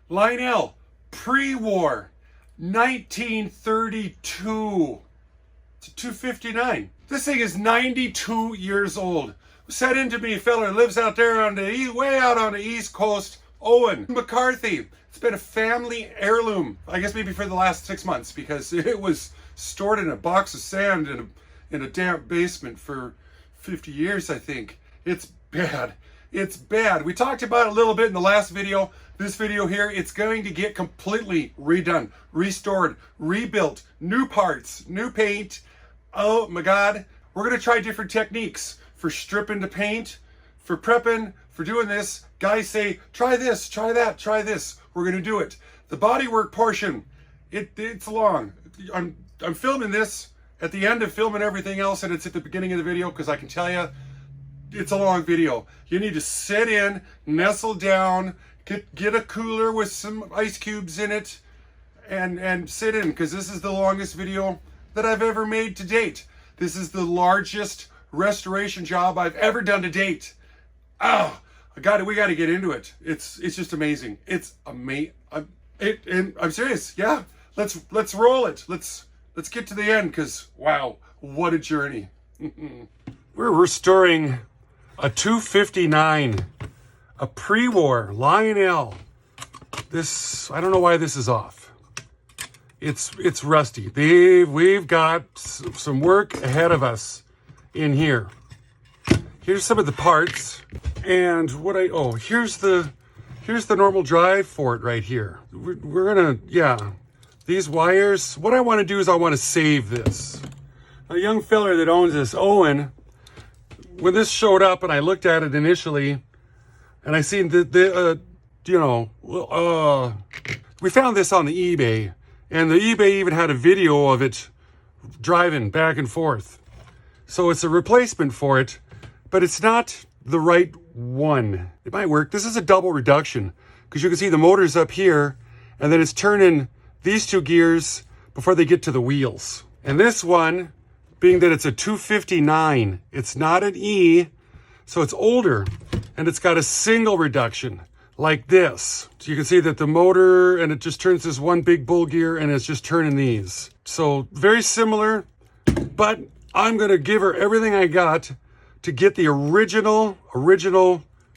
Lionel, pre-war, 1932 to 259. This thing is 92 years old. Sent in to me, a fella lives out there on the way out on the East Coast, Owen McCarthy. It's been a family heirloom, I guess maybe for the last 6 months, because it was stored in a box of sand in a damp basement for 50 years, I think. It's bad. It's bad. We talked about it a little bit in the last video. This video here, it's going to get completely redone, restored, rebuilt, new parts, new paint. Oh my God. We're going to try different techniques for stripping the paint, for prepping, for doing this. Guys say, try this, try that, try this. We're going to do it. The bodywork portion, it's long. I'm filming this at the end of filming everything else, and it's at the beginning of the video because I can tell you, it's a long video. You need to sit in, nestle down, get a cooler with some ice cubes in it, and sit in, because this is the longest video that I've ever made to date. This is the largest restoration job I've ever done to date. Oh, we got to get into it. It's just amazing. It's amazing. And I'm serious. Yeah, let's roll it. Let's get to the end, because wow, what a journey. We're restoring a 259, a pre-war Lionel. This, I don't know why this is off. It's rusty. We've got some work ahead of us in here. Here's some of the parts, and here's the normal drive for it right here. We're gonna, these wires, what I want to do is I want to save this. A young fella that owns this, Owen, when this showed up and I looked at it initially, and I seen we found this on the eBay, and the eBay even had a video of it driving back and forth. So it's a replacement for it, but it's not the right one. It might work. This is a double reduction, because you can see the motor's up here, and then it's turning these two gears before they get to the wheels. And this one, being that it's a 259, it's not an E, so it's older, and it's got a single reduction like this. So you can see that the motor, and it just turns this one big bull gear, and it's just turning these. So very similar, but I'm gonna give her everything I got to get the original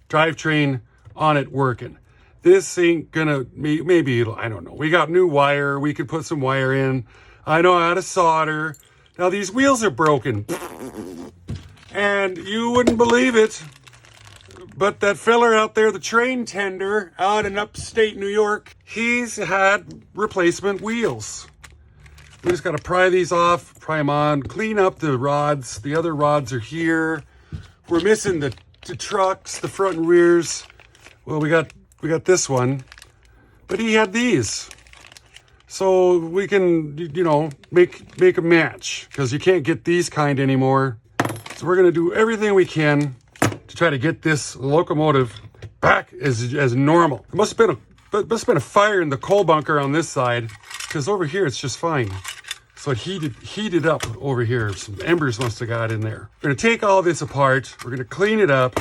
drivetrain on it working. This ain't gonna, maybe, I don't know. We got new wire, we could put some wire in. I know how to solder. Now these wheels are broken, and you wouldn't believe it, but that feller out there, the train tender out in upstate New York, he's had replacement wheels. We just got to pry these off, pry them on, clean up the rods. The other rods are here. We're missing the trucks, the front and rears. Well, we got this one, but he had these. So we can, make a match, because you can't get these kind anymore. So we're going to do everything we can to try to get this locomotive back as normal. It must have been a fire in the coal bunker on this side, because over here it's just fine. So it heated up over here. Some embers must have got in there. We're going to take all this apart. We're going to clean it up,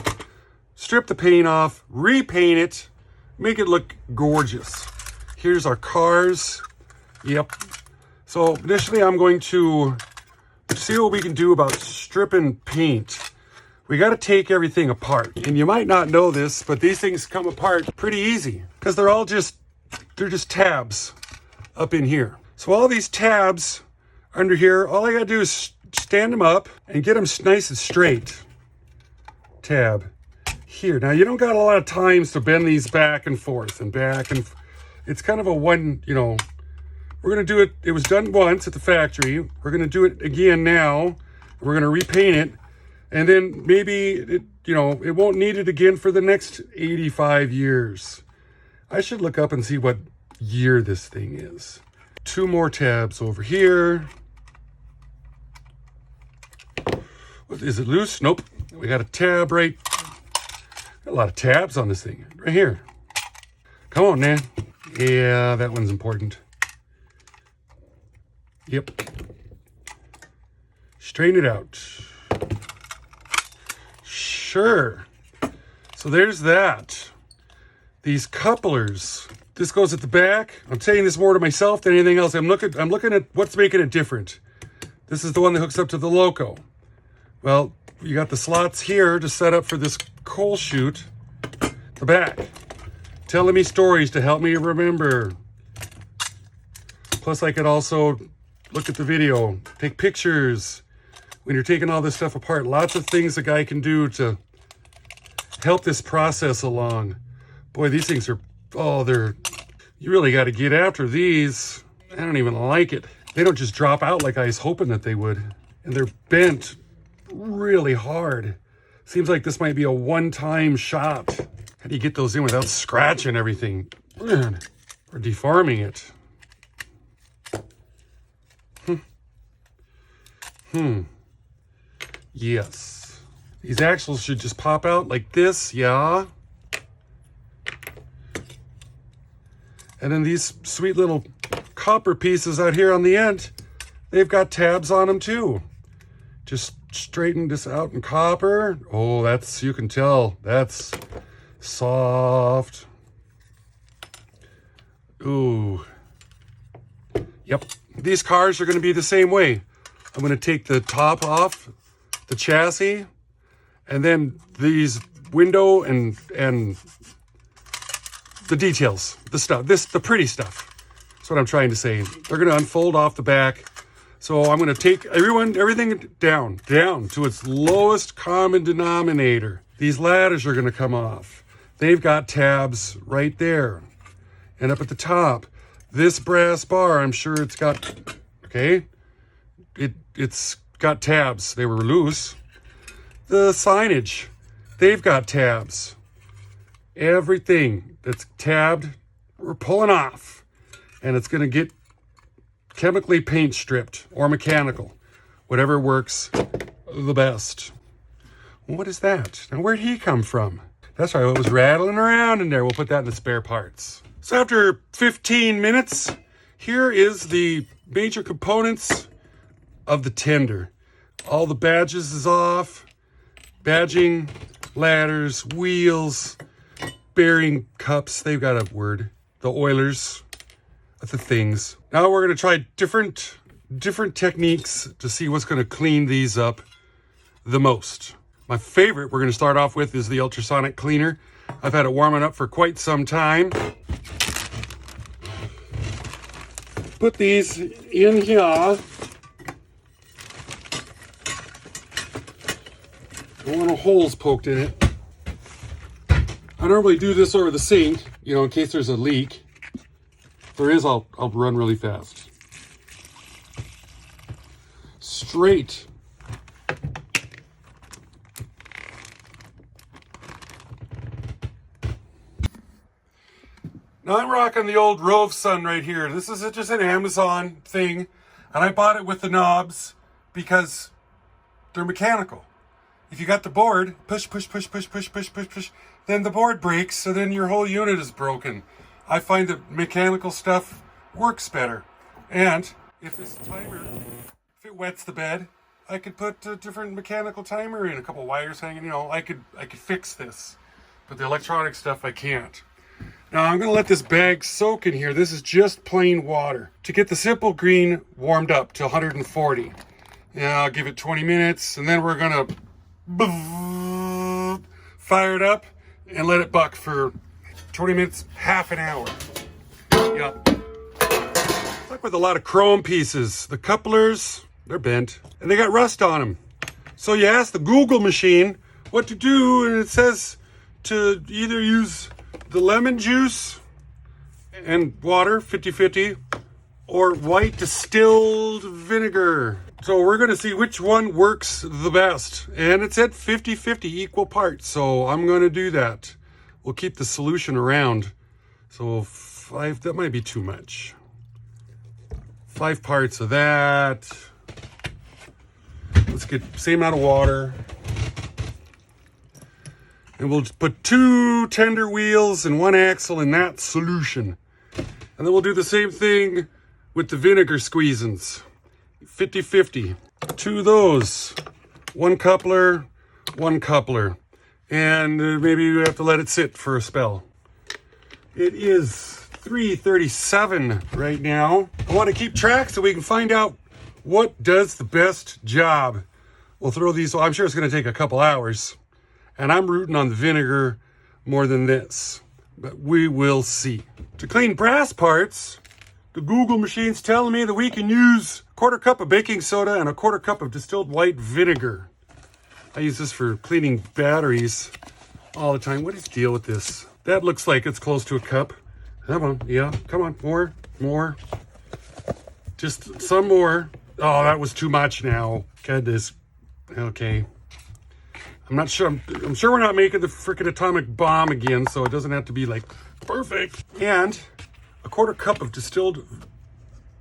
strip the paint off, repaint it, make it look gorgeous. Here's our cars. Yep. So initially I'm going to see what we can do about stripping paint. We got to take everything apart. And you might not know this, but these things come apart pretty easy, because they're just tabs up in here. So all these tabs under here, all I got to do is stand them up and get them nice and straight. Tab here. Now you don't got a lot of times to bend these back and forth and back, and it's kind of a one, we're going to do it. It was done once at the factory. We're going to do it again now. We're going to repaint it. And then maybe, it won't need it again for the next 85 years. I should look up and see what year this thing is. 2 more tabs over here. Is it loose? Nope. We got a tab right. Got a lot of tabs on this thing. Right here. Come on, man. Yeah, that one's important. Yep. Straighten it out. Sure. So there's that. these couplers. This goes at the back. I'm saying this more to myself than anything else. I'm looking at what's making it different. This is the one that hooks up to the loco. Well, you got the slots here to set up for this coal chute. The back. Telling me stories to help me remember. Plus, I could also look at the video, take pictures when you're taking all this stuff apart. Lots of things a guy can do to help this process along. Boy, these things are, you really got to get after these. I don't even like it. They don't just drop out like I was hoping that they would. And they're bent really hard. Seems like this might be a one-time shot. How do you get those in without scratching everything? Man, or deforming it? Yes. These axles should just pop out like this, yeah. And then these sweet little copper pieces out here on the end, they've got tabs on them too. Just straighten this out in copper. Oh, that's, you can tell, that's soft. Ooh. Yep, these cars are gonna be the same way. I'm gonna take the top off the chassis, and then these window and the details, the stuff, the pretty stuff. That's what I'm trying to say. They're gonna unfold off the back. So I'm gonna take everything down to its lowest common denominator. These ladders are gonna come off. They've got tabs right there. And up at the top, this brass bar, I'm sure it's got, okay? It's got tabs. They were loose. The signage, they've got tabs. Everything that's tabbed, we're pulling off. And it's gonna get chemically paint stripped or mechanical. Whatever works the best. What is that? Now where'd he come from? That's right, it was rattling around in there. We'll put that in the spare parts. So after 15 minutes, here is the major components of the tender. All the badges is off. Badging, ladders, wheels, bearing cups. They've got a word. The oilers, the things. Now we're going to try different techniques to see what's going to clean these up the most. My favorite we're going to start off with is the ultrasonic cleaner. I've had it warming up for quite some time. Put these in here. Don't want no holes poked in it. I normally do this over the sink, you know, in case there's a leak. If there is, I'll run really fast. Straight. Now I'm rocking the old Rove Sun right here. This is just an Amazon thing, and I bought it with the knobs because they're mechanical. If you got the board, push, then the board breaks, so then your whole unit is broken. I find that mechanical stuff works better. And if this timer, if it wets the bed, I could put a different mechanical timer in, a couple wires hanging, you know, I could fix this. But the electronic stuff, I can't. Now I'm gonna let this bag soak in here. This is just plain water. To get the simple green warmed up to 140. Yeah, I'll give it 20 minutes, and then we're gonna fire it up and let it buck for 20 minutes, half an hour. Yep. Like with a lot of chrome pieces, the couplers, they're bent and they got rust on them. So you ask the Google machine what to do, and it says to either use the lemon juice and water, 50-50, or white distilled vinegar. So we're going to see which one works the best. And it said 50-50 equal parts. So I'm going to do that. We'll keep the solution around. So 5, that might be too much. 5 parts of that. Let's get same amount of water. And we'll put 2 tender wheels and 1 axle in that solution. And then we'll do the same thing with the vinegar squeezins. 50-50. 2 of those. 1 coupler, 1 coupler. And maybe you have to let it sit for a spell. It is 3:37 right now. I want to keep track so we can find out what does the best job. We'll throw these, I'm sure it's going to take a couple hours. And I'm rooting on the vinegar more than this. But we will see. To clean brass parts, the Google machine's telling me that we can use a 1/4 cup of baking soda and a 1/4 cup of distilled white vinegar. I use this for cleaning batteries all the time. What is the deal with this? That looks like it's close to a cup. Come on, yeah, come on, more. Just some more. Oh, that was too much now. Goodness. Okay. I'm not sure. I'm sure we're not making the freaking atomic bomb again, so it doesn't have to be like perfect. And a 1/4 cup of distilled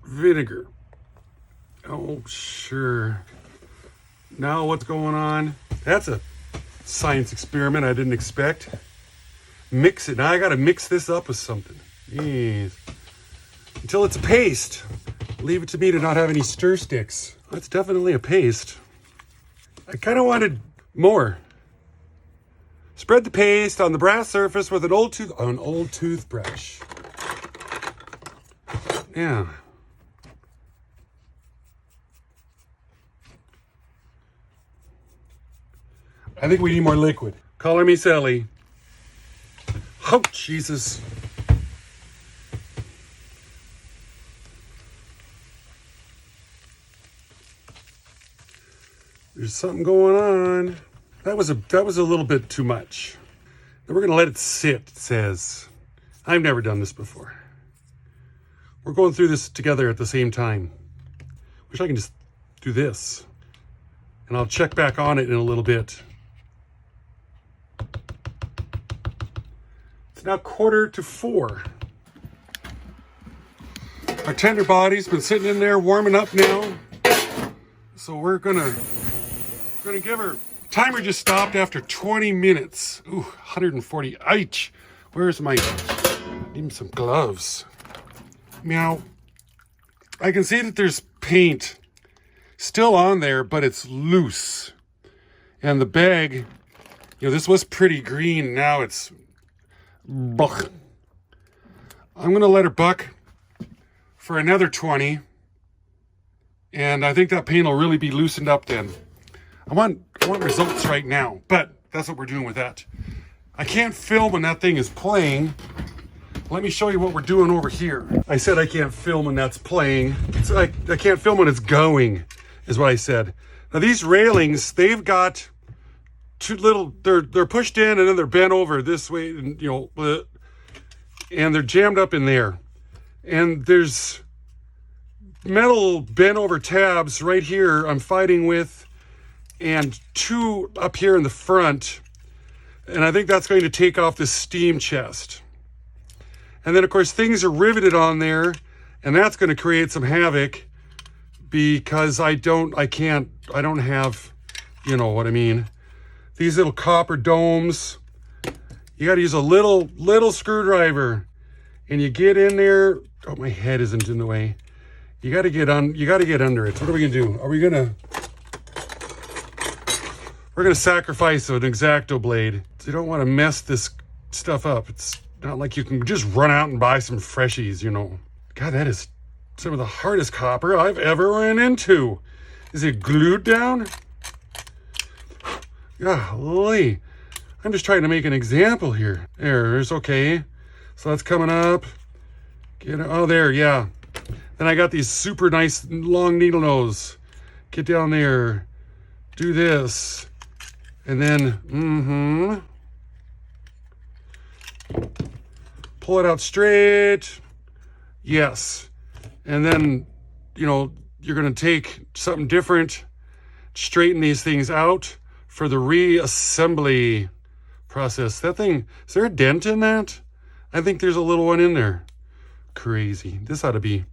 vinegar. Oh, sure. Now what's going on? That's a science experiment I didn't expect. Mix it. Now I got to mix this up with something. Jeez. Until it's a paste. Leave it to me to not have any stir sticks. That's definitely a paste. I kind of wanted more. Spread the paste on the brass surface with an old toothbrush. Yeah. I think we need more liquid. Color me Sally. Oh, Jesus. There's something going on. That was a little bit too much. Then we're gonna let it sit, it says. I've never done this before. We're going through this together at the same time. Wish I can just do this. And I'll check back on it in a little bit. It's now 3:45. Our tender body's been sitting in there warming up now. So we're gonna give her, timer just stopped after 20 minutes. Ooh, 140, ouch. Where's my, need some gloves. Meow. I can see that there's paint still on there, but it's loose. And the bag, this was pretty green. Now it's, buck. I'm gonna let her buck for another 20. And I think that paint will really be loosened up then. I want results right now, but that's what we're doing with that. I can't film when that thing is playing. Let me show you what we're doing over here. I said I can't film when that's playing. It's like I can't film when it's going, is what I said. Now these railings, they've got two little, they're pushed in and then they're bent over this way, and and they're jammed up in there. And there's metal bent over tabs right here I'm fighting with, and two up here in the front. And I think that's going to take off this steam chest. And then of course things are riveted on there, and that's going to create some havoc because I don't have, you know what I mean. These little copper domes, you got to use a little screwdriver, and you get in there. Oh, my head isn't in the way. You got to get under it. What are we going to do? We're going to sacrifice an X-Acto blade. You don't want to mess this stuff up. It's not like you can just run out and buy some freshies, God, that is some of the hardest copper I've ever ran into. Is it glued down? Golly. I'm just trying to make an example here. There's okay. So that's coming up. Oh, there, yeah. Then I got these super nice long needle nose. Get down there. Do this. And then, pull it out straight. Yes. And then, you're going to take something different, straighten these things out for the reassembly process. That thing, is there a dent in that? I think there's a little one in there. Crazy. This ought to be,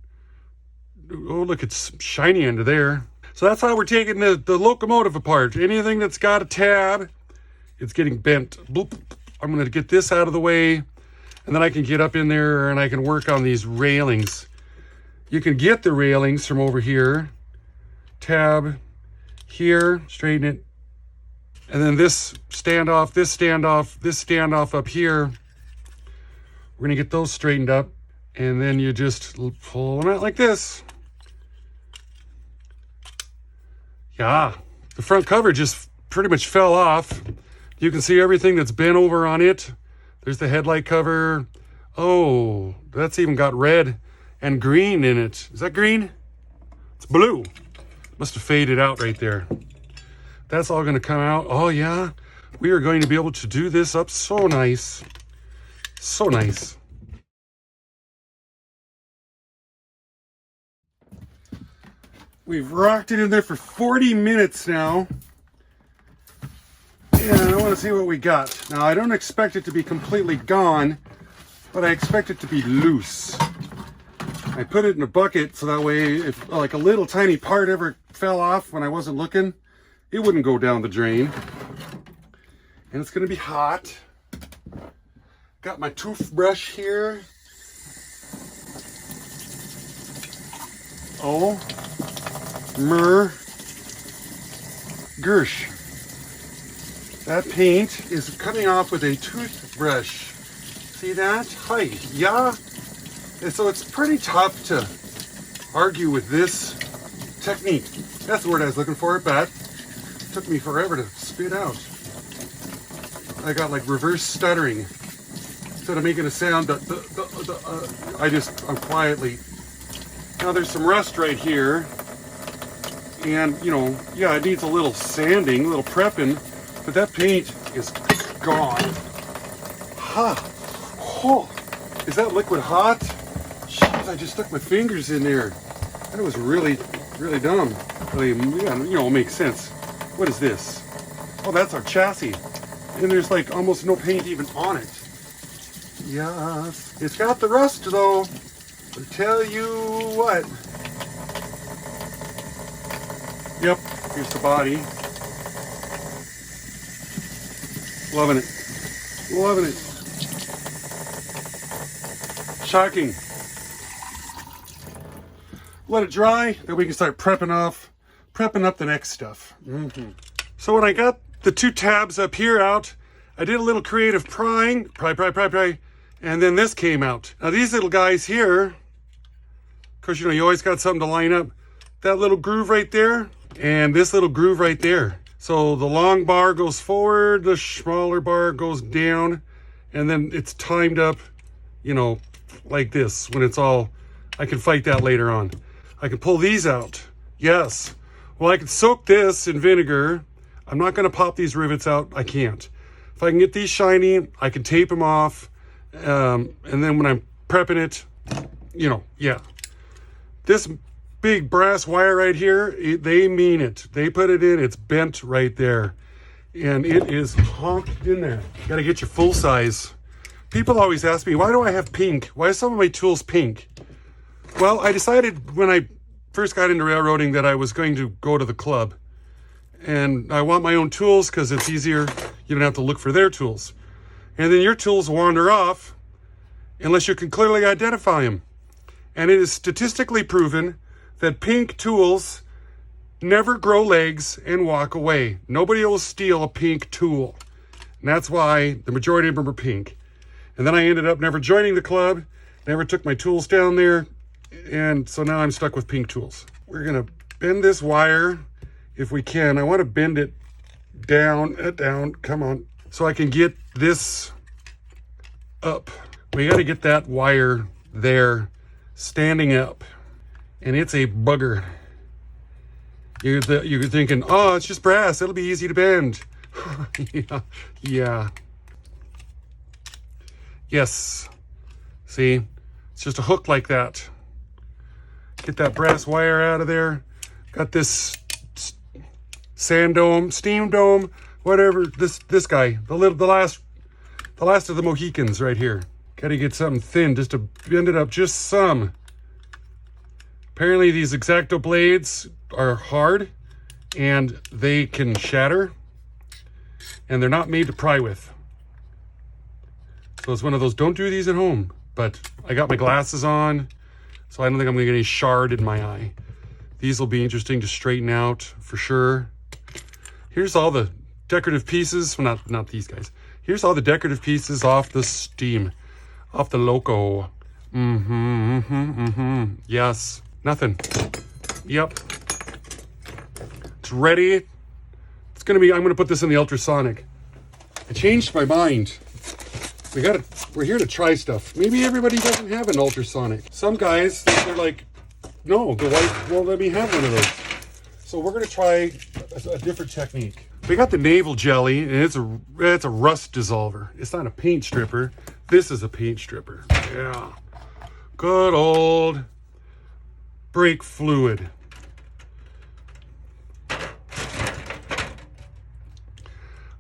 oh, look, it's shiny under there. So that's how we're taking the locomotive apart. Anything that's got a tab, it's getting bent. Bloop. I'm going to get this out of the way, and then I can get up in there and I can work on these railings. You can get the railings from over here. Tab here, straighten it. And then this standoff up here We're gonna get those straightened up, and then you just pull them out like this. Yeah, the front cover just pretty much fell off. You can see everything that's been over on it. There's the headlight cover. Oh, that's even got red and green in it. Is that green? It's blue. Must have faded out right there. That's all gonna come out. Oh yeah, we are going to be able to do this up so nice. So nice. We've rocked it in there for 40 minutes now. And I want to see what we got. Now, I don't expect it to be completely gone, but I expect it to be loose. I put it in a bucket so that way if like a little tiny part ever fell off when I wasn't looking, it wouldn't go down the drain. And it's going to be hot. Got my toothbrush here. Oh, Gersh. That paint is coming off with a toothbrush. See that? Hi, yeah. And so it's pretty tough to argue with this technique. That's the word I was looking for, but it took me forever to spit out. I got like reverse stuttering. Instead of making a sound, I'm quietly. Now there's some rust right here. And, you know, yeah, it needs a little sanding, a little prepping, but that paint is gone. Ha! Oh, is that liquid hot? Jeez, I just stuck my fingers in there. That was really, really dumb. Really, yeah, you know, it makes sense. What is this? Oh, that's our chassis. And there's like almost no paint even on it. Yes, it's got the rust though. I'll tell you what. Yep, here's the body. Loving it. Loving it. Shocking. Let it dry, then we can start prepping up the next stuff. So when I got the two tabs up here out, I did a little creative pry, and then this came out. Now these little guys here, because you know you always got something to line up. That little groove right there, and this little groove right there. So the long bar goes forward, the smaller bar goes down, and then it's timed up, you know, like this when it's all, I can fight that later on. I can pull these out. Yes. Well, I can soak this in vinegar. I'm not going to pop these rivets out. I can't. If I can get these shiny, I can tape them off. And then when I'm prepping it, you know, yeah. This big brass wire right here, they mean it. They put it in, it's bent right there. And it is honked in there. You gotta get your full size. People always ask me, why do I have pink? Why are some of my tools pink? Well, I decided when I first got into railroading that I was going to go to the club. And I want my own tools because it's easier. You don't have to look for their tools. And then your tools wander off unless you can clearly identify them. And it is statistically proven that pink tools never grow legs and walk away. Nobody will steal a pink tool. And that's why the majority of them are pink. And then I ended up never joining the club, never took my tools down there. And so now I'm stuck with pink tools. We're gonna bend this wire if we can. I want to bend it down, come on. So I can get this up. We got to get that wire there standing up. And it's a bugger. You're thinking, oh, it's just brass. It'll be easy to bend. Yeah. Yes. See, it's just a hook like that. Get that brass wire out of there. Got this sand dome, steam dome, whatever. This guy, the last of the Mohicans right here. Got to get something thin just to bend it up just some. Apparently these X-Acto blades are hard and they can shatter and they're not made to pry with. So it's one of those, don't do these at home. But I got my glasses on, so I don't think I'm gonna get any shard in my eye. These will be interesting to straighten out for sure. Here's all the decorative pieces, well, not these guys. Here's all the decorative pieces off the steam. off the loco. Yes, nothing. Yep. It's ready. It's gonna be, I'm gonna put this in the ultrasonic. I changed my mind. We're here to try stuff. Maybe everybody doesn't have an ultrasonic. Some guys, they're like, no, the wife won't let me have one of those. So we're gonna try a different technique. We got the navel jelly, and it's a rust dissolver. It's not a paint stripper. This is a paint stripper. Yeah. Good old brake fluid.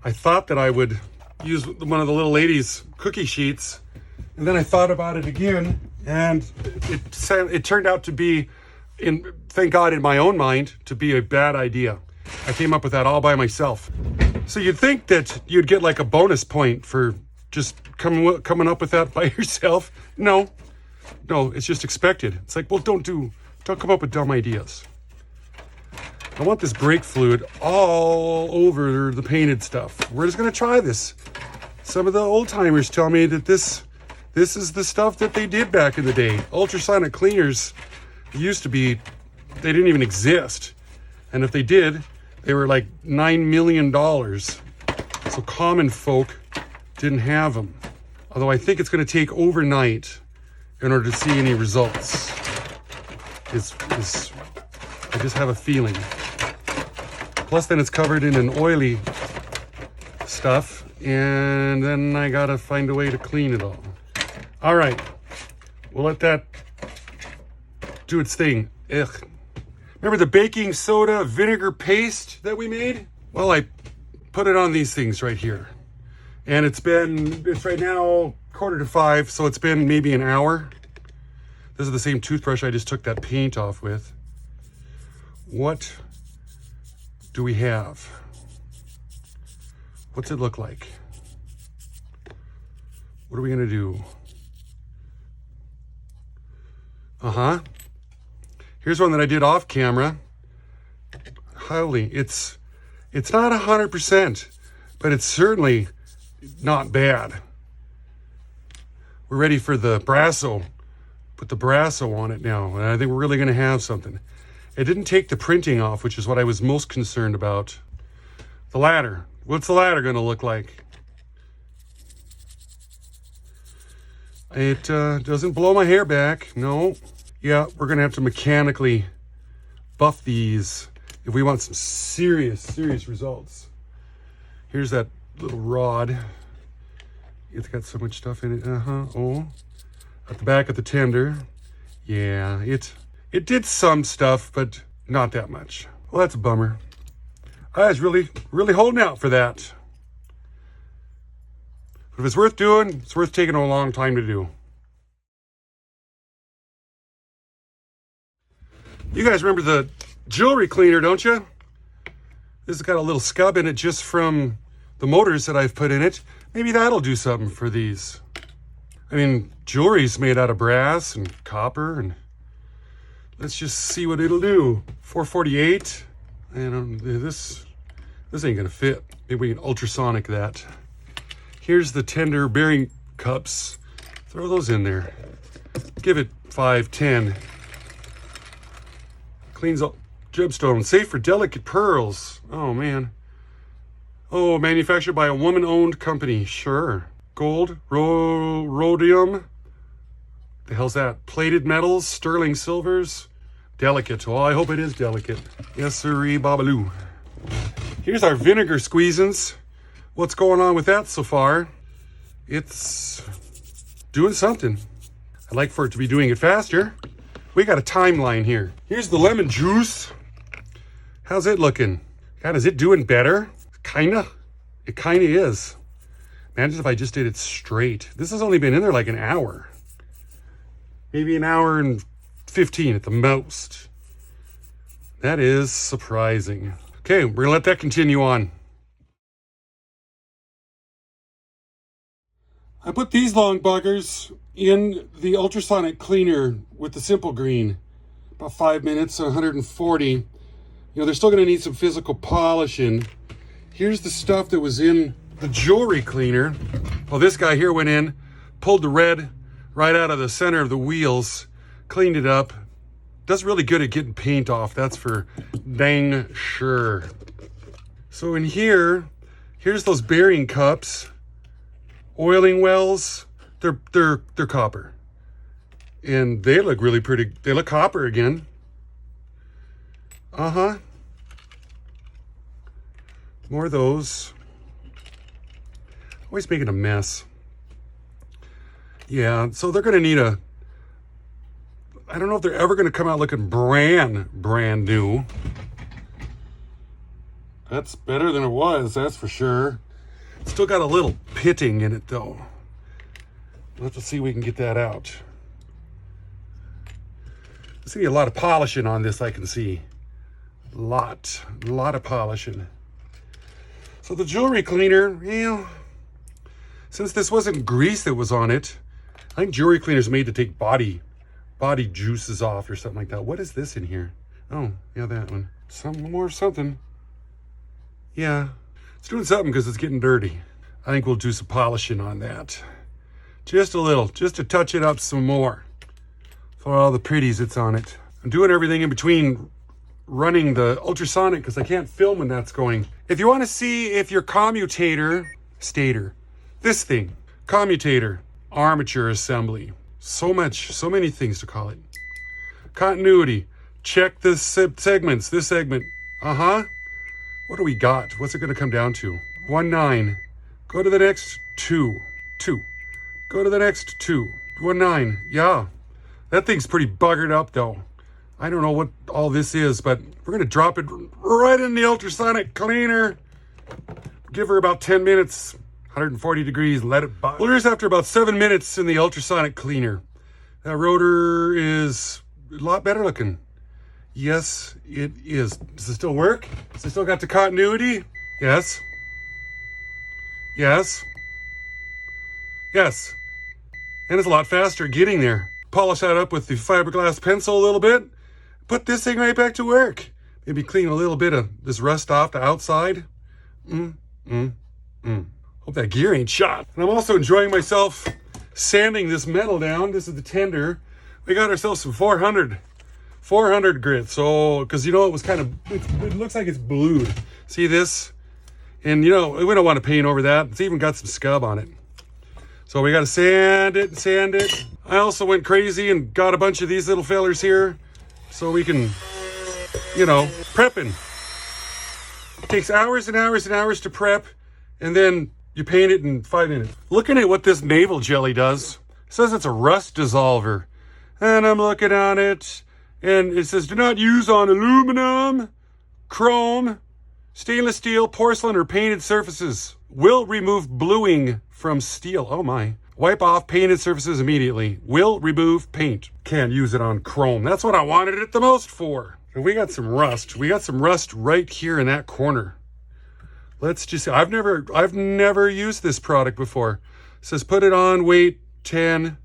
I thought that I would use one of the little lady's cookie sheets, and then I thought about it again, and it turned out to be, thank God in my own mind, to be a bad idea. I came up with that all by myself. So you'd think that you'd get like a bonus point for just coming up with that by yourself. No, it's just expected. It's like, well, don't come up with dumb ideas. I want this brake fluid all over the painted stuff. We're just gonna try this. Some of the old timers tell me that this is the stuff that they did back in the day. Ultrasonic cleaners used to be, they didn't even exist. And if they did, they were like $9 million. So common folk didn't have them. Although I think it's gonna take overnight in order to see any results. I just have a feeling. Plus then it's covered in an oily stuff, and then I gotta find a way to clean it all. All right, we'll let that do its thing. Ugh. Remember the baking soda vinegar paste that we made? Well, I put it on these things right here. And it's right now 4:45, so it's been maybe an hour. This is the same toothbrush I just took that paint off with. What do we have? What's it look like? What are we gonna do? Here's one that I did off camera. Holy, it's not 100%, but it's certainly not bad. We're ready for the brasso. Put the brasso on it now, and I think we're really gonna have something. It didn't take the printing off, which is what I was most concerned about. The ladder. What's the ladder gonna look like? It doesn't blow my hair back, no. Yeah, we're gonna have to mechanically buff these if we want some serious results. Here's that little rod. It's got so much stuff in it. Oh, at the back of the tender. Yeah, it did some stuff, but not that much. Well, that's a bummer. I was really holding out for that. But if it's worth doing, it's worth taking a long time to do. You guys remember the jewelry cleaner, don't you? This has got a little scub in it just from the motors that I've put in it. Maybe that'll do something for these. I mean, jewelry's made out of brass and copper, and let's just see what it'll do. 448, and this ain't gonna fit. Maybe we can ultrasonic that. Here's the tender bearing cups. Throw those in there. Give it 5, 10. Cleans up gemstone, safe for delicate pearls. Oh man. Oh, manufactured by a woman-owned company. Sure. Gold, rhodium. The hell's that? Plated metals, sterling silvers. Delicate. Oh, I hope it is delicate. Yes, sirree, babaloo. Here's our vinegar squeezins. What's going on with that so far? It's doing something. I'd like for it to be doing it faster. We got a timeline here. Here's the lemon juice. How's it looking? God, is it doing better? Kinda. It kinda is. Imagine if I just did it straight. This has only been in there like an hour. Maybe an hour and 15 at the most. That is surprising. Okay, we're gonna let that continue on. I put these long buggers in the ultrasonic cleaner with the simple green. About 5 minutes, 140. You know, they're still gonna need some physical polishing. Here's the stuff that was in the jewelry cleaner. Well, this guy here went in, pulled the red right out of the center of the wheels. Cleaned it up. Does really good at getting paint off, that's for dang sure. So in here, here's those bearing cups, oiling wells. They're copper, and they look really pretty. They look copper again. More of those. Always making a mess. Yeah, so they're gonna need a. I don't know if they're ever gonna come out looking brand new. That's better than it was, that's for sure. Still got a little pitting in it though. We'll have to see if we can get that out. There's gonna be a lot of polishing on this, I can see. A lot of polishing. So the jewelry cleaner, well, since this wasn't grease that was on it, I think jewelry cleaner's made to take body juices off or something like that. What is this in here? Oh, yeah, that one. Some more something. Yeah, it's doing something because it's getting dirty. I think we'll do some polishing on that. Just a little, just to touch it up some more for all the pretties that's on it. I'm doing everything in between running the ultrasonic because I can't film when that's going. If you want to see if your this thing, commutator, armature assembly, so many things to call it. Continuity, check the segments, this segment. What do we got? What's it going to come down to? 1, 9. Go to the next 2. 2. Go to the next 2. 1, 9. Yeah. That thing's pretty buggered up though. I don't know what all this is, but we're going to drop it right in the ultrasonic cleaner. Give her about 10 minutes, 140 degrees, let it bug. Well, here's after about 7 minutes in the ultrasonic cleaner. That rotor is a lot better looking. Yes, it is. Does it still work? Does it still got the continuity? Yes. Yes. Yes. And it's a lot faster getting there. Polish that up with the fiberglass pencil a little bit. Put this thing right back to work. Maybe clean a little bit of this rust off the outside. Hope that gear ain't shot. And I'm also enjoying myself sanding this metal down. This is the tender. We got ourselves some 400 grit. So, because you know, it was kind of, it looks like it's blued. See this? And you know, we don't want to paint over that. It's even got some scub on it. So we got to sand it. I also went crazy and got a bunch of these little fellers here so we can, you know, prepping. It takes hours and hours and hours to prep, and then you paint it in 5 minutes. Looking at what this navel jelly does, it says it's a rust dissolver. And I'm looking on it, and it says do not use on aluminum, chrome, stainless steel, porcelain, or painted surfaces. Will remove bluing from steel. Oh my. Wipe off painted surfaces immediately. Will remove paint. Can't use it on chrome. That's what I wanted it the most for. And we got some rust. We got some rust right here in that corner. Let's just see. I've never used this product before. It says put it on, wait 10,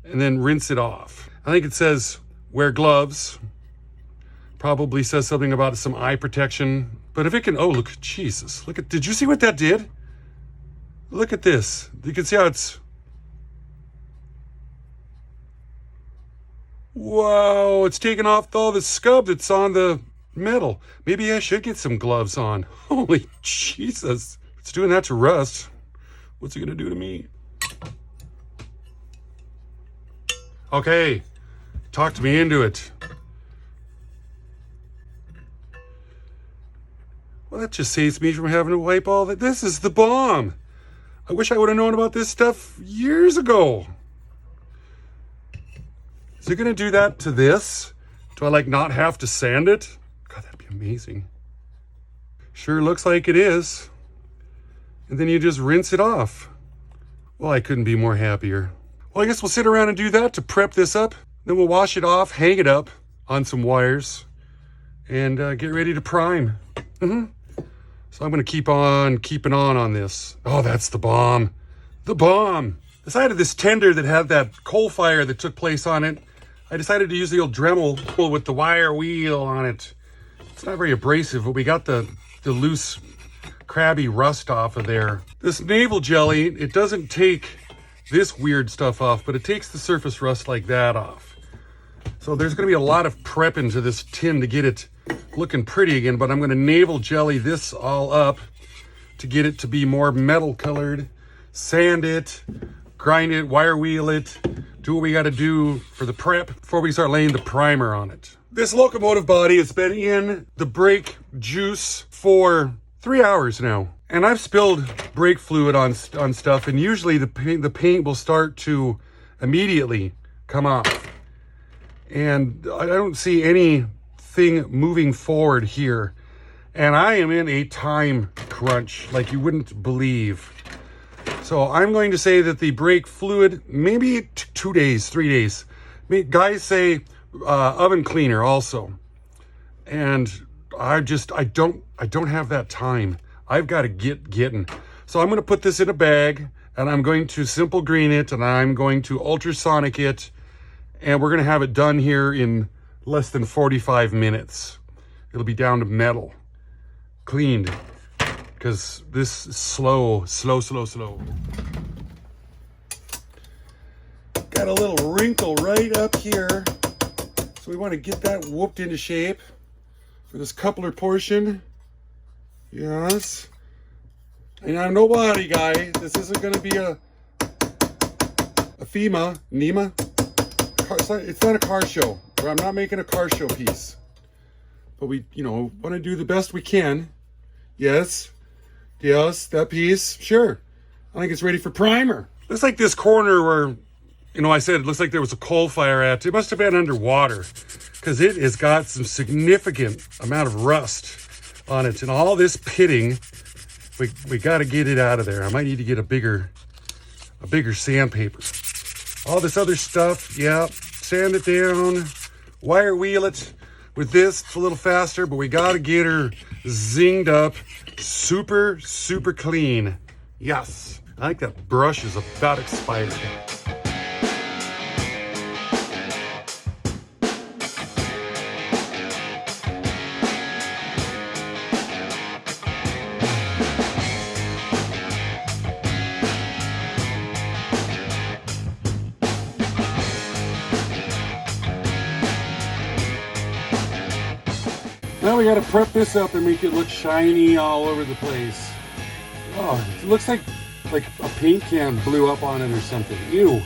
and then rinse it off. I think it says wear gloves. Probably says something about some eye protection. But if it can, oh look, Jesus. Look at, did you see what that did? Look at this. You can see how it's, wow, it's taken off all the scub that's on the metal. Maybe I should get some gloves on. Holy Jesus. It's doing that to rust. What's it gonna do to me? Okay, talked me into it. Well, that just saves me from having to wipe all that. This is the bomb. I wish I would have known about this stuff years ago. Is it gonna do that to this? Do I like not have to sand it? God, that'd be amazing. Sure looks like it is. And then you just rinse it off. Well, I couldn't be more happier. Well, I guess we'll sit around and do that to prep this up. Then we'll wash it off, hang it up on some wires, and get ready to prime. So I'm going to keep on keeping on this. Oh, that's the bomb. The bomb. The side of this tender that had that coal fire that took place on it, I decided to use the old Dremel with the wire wheel on it. It's not very abrasive, but we got the loose, crabby rust off of there. This navel jelly, it doesn't take this weird stuff off, but it takes the surface rust like that off. So there's going to be a lot of prep into this tin to get it looking pretty again, but I'm going to navel jelly this all up to get it to be more metal colored, sand it, grind it, wire wheel it, do what we got to do for the prep before we start laying the primer on it. This locomotive body has been in the brake juice for 3 hours now. And I've spilled brake fluid on stuff, and usually the paint will start to immediately come off. And I don't see anything moving forward here. And I am in a time crunch like you wouldn't believe. So I'm going to say that the brake fluid, maybe 2 days, 3 days. Guys say oven cleaner also. And I don't have that time. I've got to get getting. So I'm going to put this in a bag, and I'm going to simple green it, and I'm going to ultrasonic it, and we're going to have it done here in less than 45 minutes. It'll be down to metal, cleaned, because this is slow. Got a little wrinkle right up here, so we want to get that whooped into shape for this coupler portion. Yes. And I'm nobody, guy. This isn't going to be a NEMA. It's not a car show. I'm not making a car show piece. But we, want to do the best we can. Yes, that piece. Sure. I think it's ready for primer. Looks like this corner where, I said it looks like there was a coal fire at. It must have been underwater, because it has got some significant amount of rust on it, and all this pitting, we got to get it out of there. I might need to get a bigger sandpaper. All this other stuff, yeah, sand it down, wire wheel it. With this, it's a little faster, but we got to get her zinged up, super clean. Yes, I think that brush is about expired. Now we got to prep this up and make it look shiny all over the place. Oh, it looks like a paint can blew up on it or something. Ew.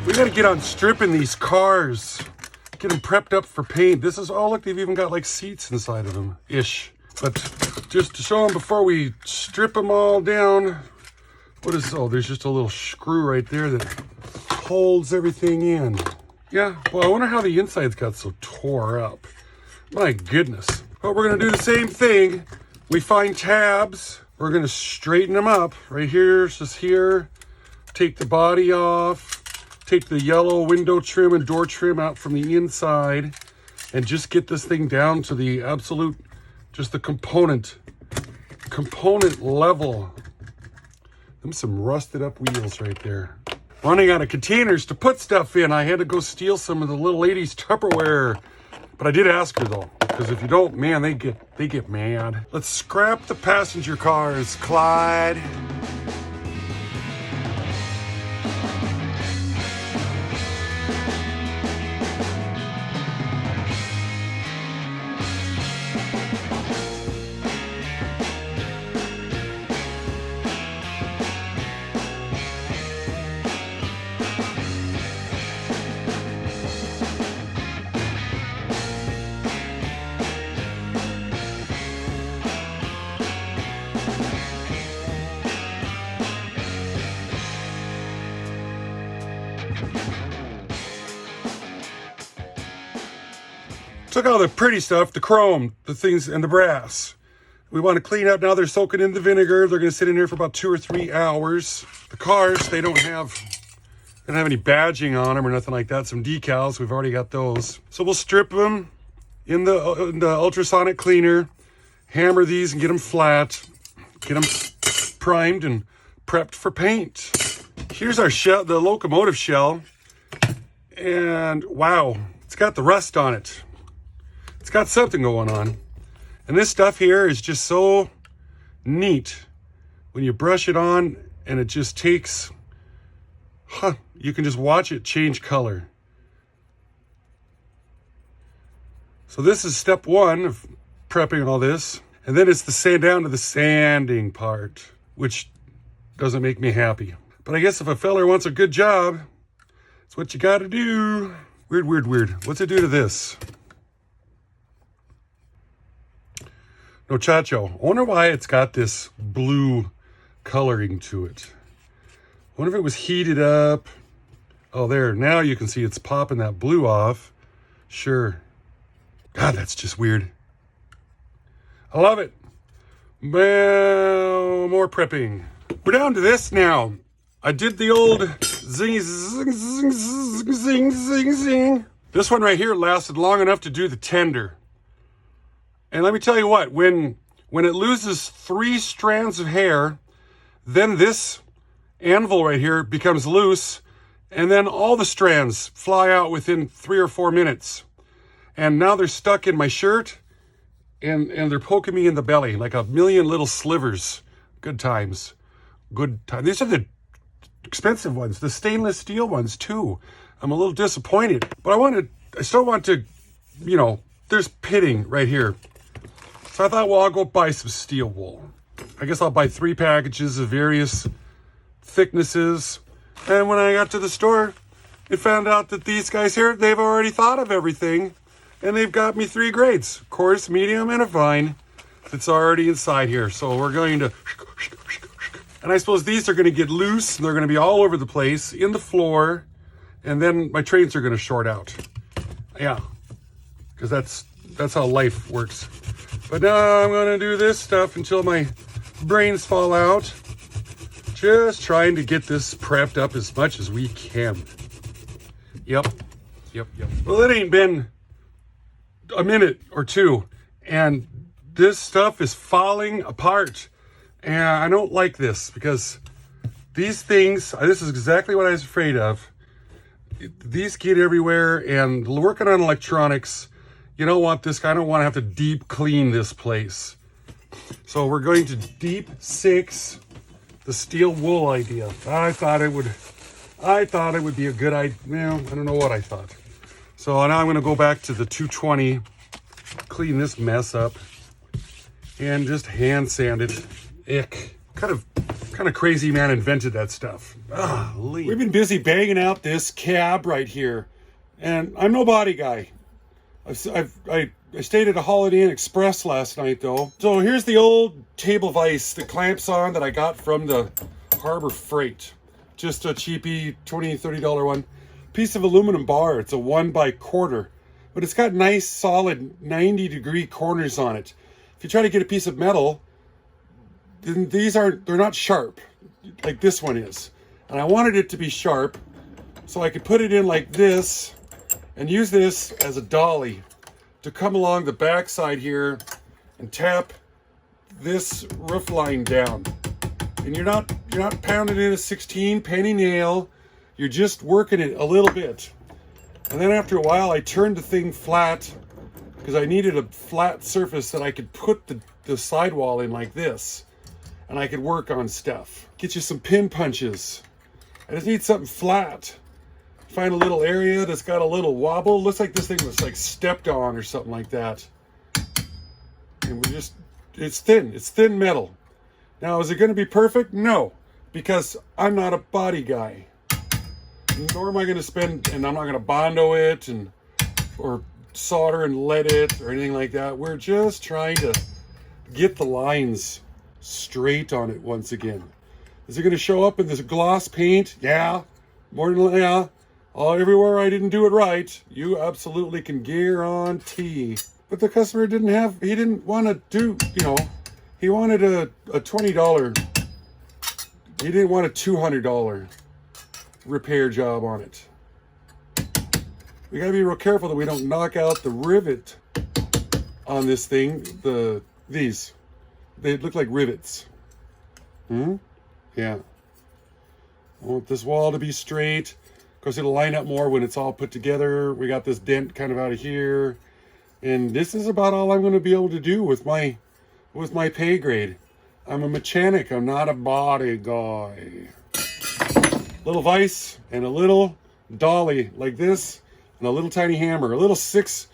We gotta get on stripping these cars. Get them prepped up for paint. This is, oh look, they've even got like seats inside of them, ish. But just to show them before we strip them all down, there's just a little screw right there that holds everything in. Yeah, well, I wonder how the insides got so tore up. My goodness. But we're gonna do the same thing. We find tabs, we're gonna straighten them up. Right here, just here. Take the body off. Take the yellow window trim and door trim out from the inside, and just get this thing down to the absolute, just the component level. Them some rusted up wheels right there. Running out of containers to put stuff in. I had to go steal some of the little lady's Tupperware, but I did ask her though, because if you don't, man, they get mad. Let's scrap the passenger cars, Clyde. Took all the pretty stuff, the chrome, the things, and the brass. We want to clean up. Now they're soaking in the vinegar. They're going to sit in here for about 2 or 3 hours. The cars, they don't have any badging on them or nothing like that. Some decals, we've already got those. So we'll strip them in the ultrasonic cleaner, hammer these and get them flat, get them primed and prepped for paint. Here's our shell, the locomotive shell. And wow, it's got the rust on it. It's got something going on. And this stuff here is just so neat. When you brush it on and it just takes, you can just watch it change color. So this is step one of prepping all this. And then it's the sand down to the sanding part, which doesn't make me happy. But I guess if a feller wants a good job, it's what you gotta do. Weird, weird, weird. What's it do to this? No chacho. I wonder why it's got this blue coloring to it. I wonder if it was heated up. Oh, there. Now you can see it's popping that blue off. Sure. God, that's just weird. I love it. Well, more prepping. We're down to this now. I did the old zing, zing, zing, zing, zing, zing, zing. This one right here lasted long enough to do the tender. And let me tell you what, when it loses 3 strands of hair, then this anvil right here becomes loose, and then all the strands fly out within 3 or 4 minutes. And now they're stuck in my shirt, and they're poking me in the belly like a million little slivers. Good times. Good times. These are the expensive ones, the stainless steel ones too. I'm a little disappointed, but I still want to, there's pitting right here. So I thought, well, I'll go buy some steel wool. I guess I'll buy 3 packages of various thicknesses. And when I got to the store, it found out that these guys here, they've already thought of everything. And they've got me 3 grades, coarse, medium, and a fine. That's already inside here. So we're going to, and I suppose these are going to get loose, and they're going to be all over the place, in the floor. And then my trains are going to short out. Yeah, because that's how life works. But now I'm going to do this stuff until my brains fall out. Just trying to get this prepped up as much as we can. Yep. Well, it ain't been a minute or 2, and this stuff is falling apart. And I don't like this, because these things, this is exactly what I was afraid of. These get everywhere, and working on electronics, you don't want this. I don't want to have to deep clean this place. So we're going to deep 6 the steel wool idea. I thought it would be a good idea. Well, I don't know what I thought. So now I'm going to go back to the 220, clean this mess up, and just hand sand it. Ick. Kind of crazy man invented that stuff. We've been busy banging out this cab right here, and I'm no body guy. I stayed at a Holiday Inn Express last night though. So here's the old table vise that clamps on that I got from the Harbor Freight. Just a cheapy $20, $30 one. Piece of aluminum bar. It's a 1x1/4, but it's got nice solid 90-degree corners on it. If you try to get a piece of metal, then they're not sharp like this one is. And I wanted it to be sharp so I could put it in like this and use this as a dolly to come along the back side here and tap this roof line down. And you're not pounding in a 16 penny nail. You're just working it a little bit. And then after a while, I turned the thing flat because I needed a flat surface that I could put the sidewall in like this. And I could work on stuff. Get you some pin punches. I just need something flat. Find a little area that's got a little wobble. Looks like this thing was like stepped on or something like that. And it's thin metal. Now, is it going to be perfect? No, because I'm not a body guy. Nor am I going to spend, and I'm not going to Bondo it or solder and lead it or anything like that. We're just trying to get the lines straight on it once again. Is it going to show up in this gloss paint? Yeah, more than yeah. Everywhere I didn't do it right, you absolutely can guarantee. But the customer he didn't want to do, he wanted a $20. He didn't want a $200 repair job on it. We got to be real careful that we don't knock out the rivet on this thing, the These. They look like rivets. Yeah. I want this wall to be straight. Of course, it'll line up more when it's all put together. We got this dent kind of out of here. And this is about all I'm going to be able to do with my pay grade. I'm a mechanic. I'm not a body guy. Little vise and a little dolly like this, and a little tiny hammer. A little 6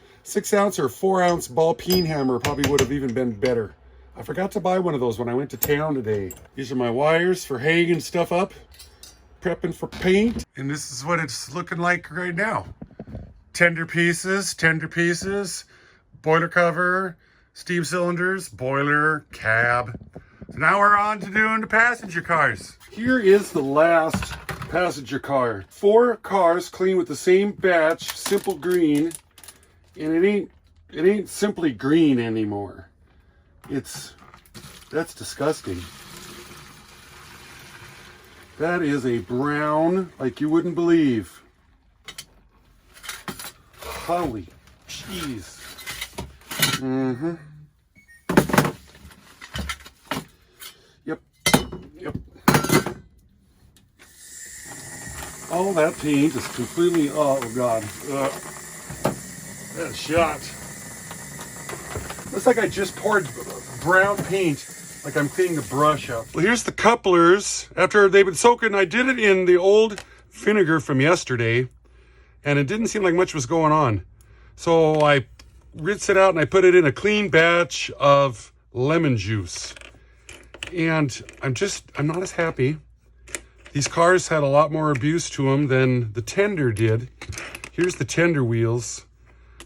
ounce or 4 ounce ball peen hammer probably would have even been better. I forgot to buy one of those when I went to town today. These are my wires for hanging stuff up, prepping for paint. And this is what it's looking like right now. Tender pieces, boiler cover, steam cylinders, boiler, cab. So now we're on to doing the passenger cars. Here is the last passenger car. 4 cars clean with the same batch, simple green, and it ain't simply green anymore. That's disgusting. That is a brown like you wouldn't believe. Holy jeez. Yep. All that paint is completely, oh God. That shot. Looks like I just poured brown paint, like I'm cleaning the brush up. Well, here's the couplers. After they've been soaking, I did it in the old vinegar from yesterday, and it didn't seem like much was going on. So I rinsed it out and I put it in a clean batch of lemon juice. And I'm not as happy. These cars had a lot more abuse to them than the tender did. Here's the tender wheels.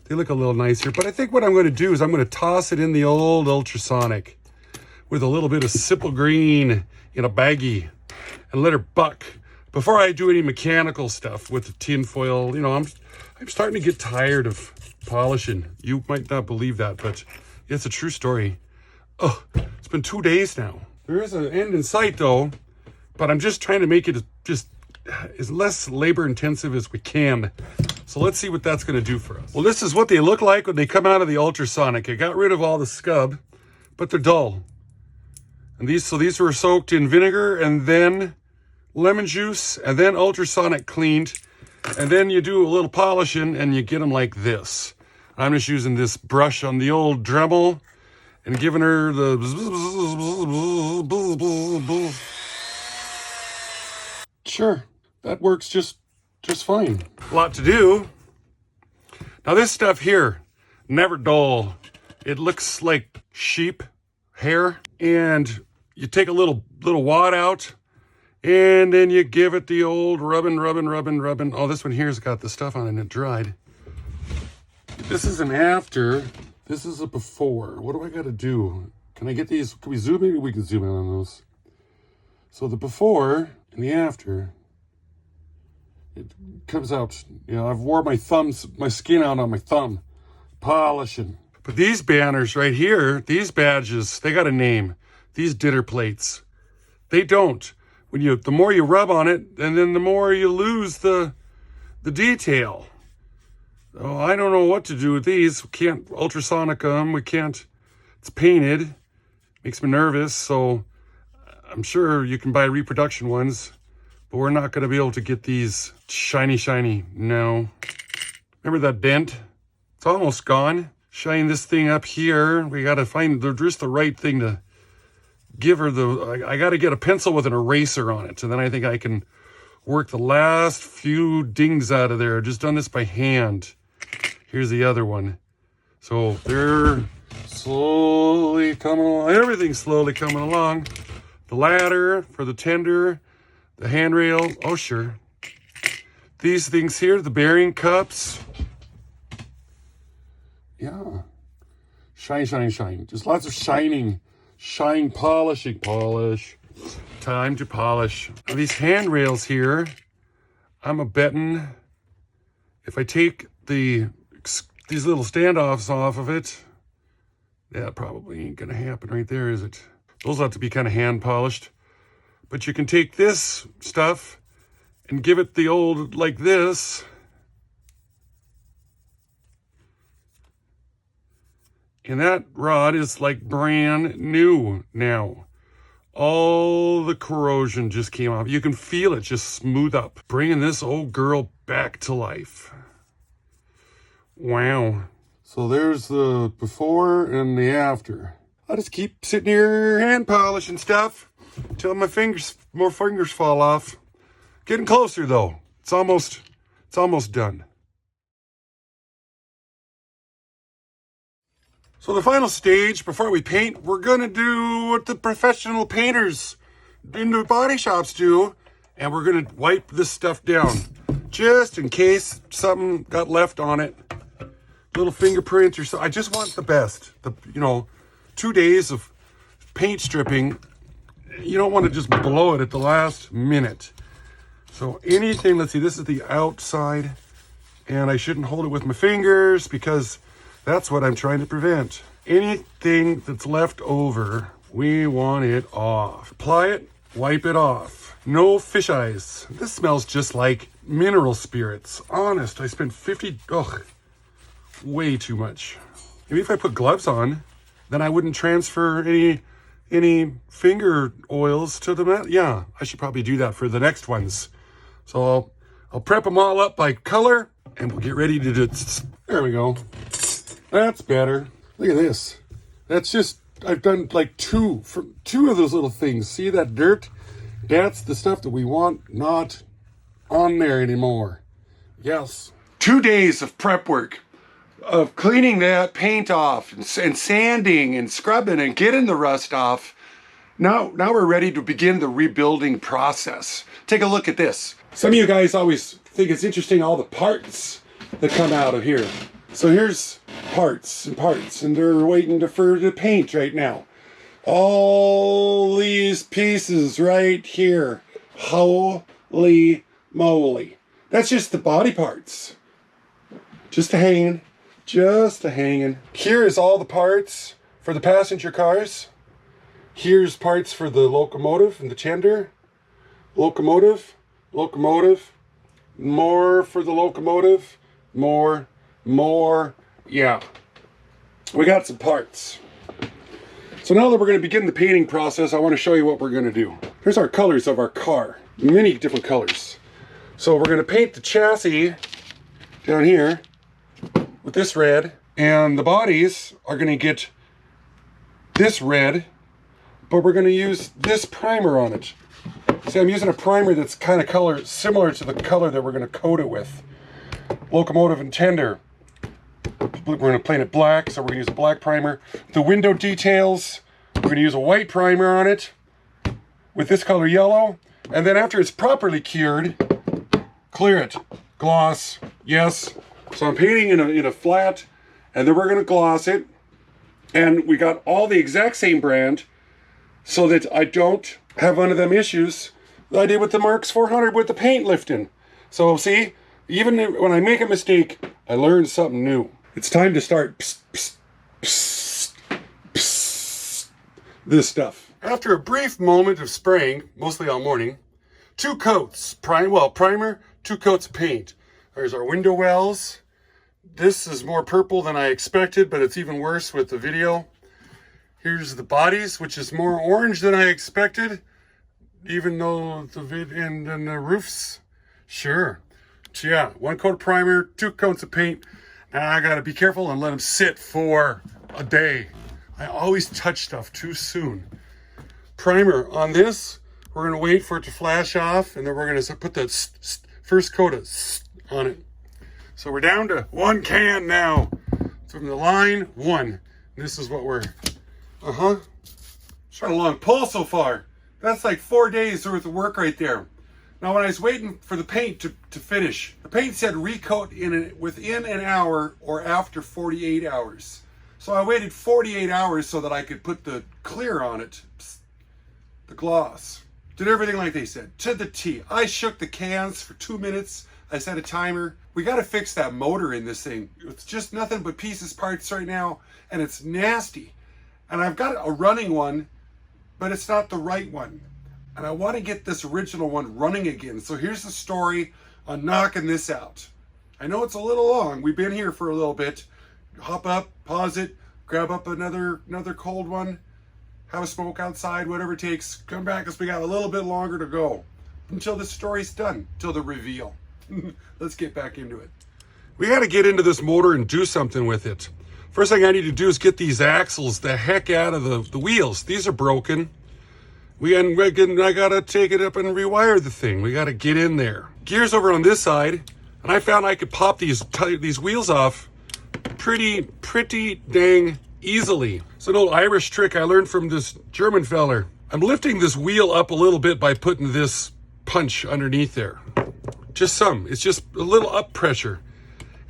They look a little nicer, but I think what I'm going to do is I'm going to toss it in the old Ultrasonic with a little bit of simple green in a baggie and let her buck before I do any mechanical stuff with the tin foil. You know, I'm starting to get tired of polishing. You might not believe that, but it's a true story. Oh, it's been 2 days now. There is an end in sight though, but I'm just trying to make it just as less labor intensive as we can. So let's see what that's going to do for us. Well, this is what they look like when they come out of the Ultrasonic. I got rid of all the scub, but they're dull. And these were soaked in vinegar and then lemon juice and then Ultrasonic cleaned. And then you do a little polishing and you get them like this. I'm just using this brush on the old Dremel and giving her the... Sure, that works just fine. A lot to do. Now this stuff here, never dull. It looks like sheep hair, and you take a little wad out, and then you give it the old rubbing. Oh, this one here's got the stuff on it and it dried. This is an after. This is a before. What do I got to do? Can I get these? Can we zoom in? We can zoom in on those. So the before and the after. It comes out, you know, I've wore my skin out on my thumb, polishing. But these banners right here, these badges, they got a name. These dinner plates, they don't. The more you rub on it, and then the more you lose the detail. Oh, I don't know what to do with these. We can't Ultrasonic them. We can't. It's painted. Makes me nervous. So I'm sure you can buy reproduction ones. But we're not going to be able to get these shiny. No. Remember that dent? It's almost gone. Shine this thing up here. We got to find just the right thing to give her I got to get a pencil with an eraser on it. And then I think I can work the last few dings out of there. I've just done this by hand. Here's the other one. So they're slowly coming along. Everything's slowly coming along. The ladder for the tender. The handrail, oh sure. These things here, the bearing cups. Yeah. Shine. Just lots of shining. Shine, polishing, polish. Time to polish. Now these handrails here, I'm a betting if I take these little standoffs off of it, that probably ain't gonna happen right there, is it? Those have to be kind of hand polished. But you can take this stuff and give it the old, like this. And that rod is like brand new now. All the corrosion just came off. You can feel it just smooth up, bringing this old girl back to life. Wow. So there's the before and the after. I just keep sitting here hand polishing stuff until more fingers fall off. Getting closer though. It's almost done. So the final stage before we paint, we're gonna do what the professional painters in the body shops do, and we're gonna wipe this stuff down just in case something got left on it, little fingerprints or so. I just want the best. 2 days of paint stripping, you don't want to just blow it at the last minute. So anything, let's see, this is the outside, and I shouldn't hold it with my fingers because that's what I'm trying to prevent. Anything that's left over, we want it off. Apply it, wipe it off. No fish eyes. This smells just like mineral spirits. Honest, I spent way too much. Maybe if I put gloves on, then I wouldn't transfer any finger oils to the mat. Yeah, I should probably do that for the next ones. So I'll prep them all up by color and we'll get ready to do it. There we go. That's better. Look at this. That's just, I've done like two of those little things. See that dirt? That's the stuff that we want not on there anymore. Yes. 2 days of prep work, of cleaning that paint off and sanding and scrubbing and getting the rust off. Now we're ready to begin the rebuilding process. Take a look at this. Some of you guys always think it's interesting, all the parts that come out of here. So here's parts, and they're waiting for the paint right now. All these pieces right here. Holy moly. That's just the body parts. Just a hanging. Here is all the parts for the passenger cars. Here's parts for the locomotive and the tender. Locomotive. More for the locomotive. More. Yeah. We got some parts. So now that we're going to begin the painting process, I want to show you what we're going to do. Here's our colors of our car. Many different colors. So we're going to paint the chassis down here with this red, and the bodies are going to get this red, but we're going to use this primer on it. See, I'm using a primer that's kind of color similar to the color that we're going to coat it with. Locomotive and tender. We're going to paint it black, so we're going to use a black primer. The window details, we're going to use a white primer on it with this color yellow. And then after it's properly cured, clear it. Gloss, yes. So I'm painting in a flat, and then we're going to gloss it. And we got all the exact same brand so that I don't have one of them issues that I did with the Marks 400 with the paint lifting. So see, even when I make a mistake, I learn something new. It's time to start this stuff. After a brief moment of spraying, mostly all morning, 2 coats, primer, 2 coats of paint. There's our window wells. This is more purple than I expected, but it's even worse with the video. Here's the bodies, which is more orange than I expected, even though and the roofs, sure. So yeah, 1 coat of primer, 2 coats of paint. Now I gotta be careful and let them sit for a day. I always touch stuff too soon. Primer on this, we're gonna wait for it to flash off, and then we're gonna put the first coat on it. So we're down to 1 can now. From the line, 1. This is what we're, Shot a long pull so far. That's like 4 days worth of work right there. Now when I was waiting for the paint to finish, the paint said recoat within an hour or after 48 hours. So I waited 48 hours so that I could put the clear on it, the gloss. Did everything like they said, to the T. I shook the cans for 2 minutes. I set a timer. We got to fix that motor in this thing. It's just nothing but pieces, parts right now, and it's nasty. And I've got a running one, but it's not the right one. And I want to get this original one running again. So here's the story on knocking this out. I know it's a little long. We've been here for a little bit. Hop up, pause it, grab up another cold one, have a smoke outside, whatever it takes, come back because we got a little bit longer to go until the story's done, till the reveal. Let's get back into it. We got to get into this motor and do something with it. First thing I need to do is get these axles the heck out of the wheels. These are broken. I got to take it up and rewire the thing. We got to get in there. Gears over on this side, and I found I could pop these wheels off pretty dang easily. It's an old Irish trick I learned from this German feller. I'm lifting this wheel up a little bit by putting this punch underneath there. Just some. It's just a little up pressure.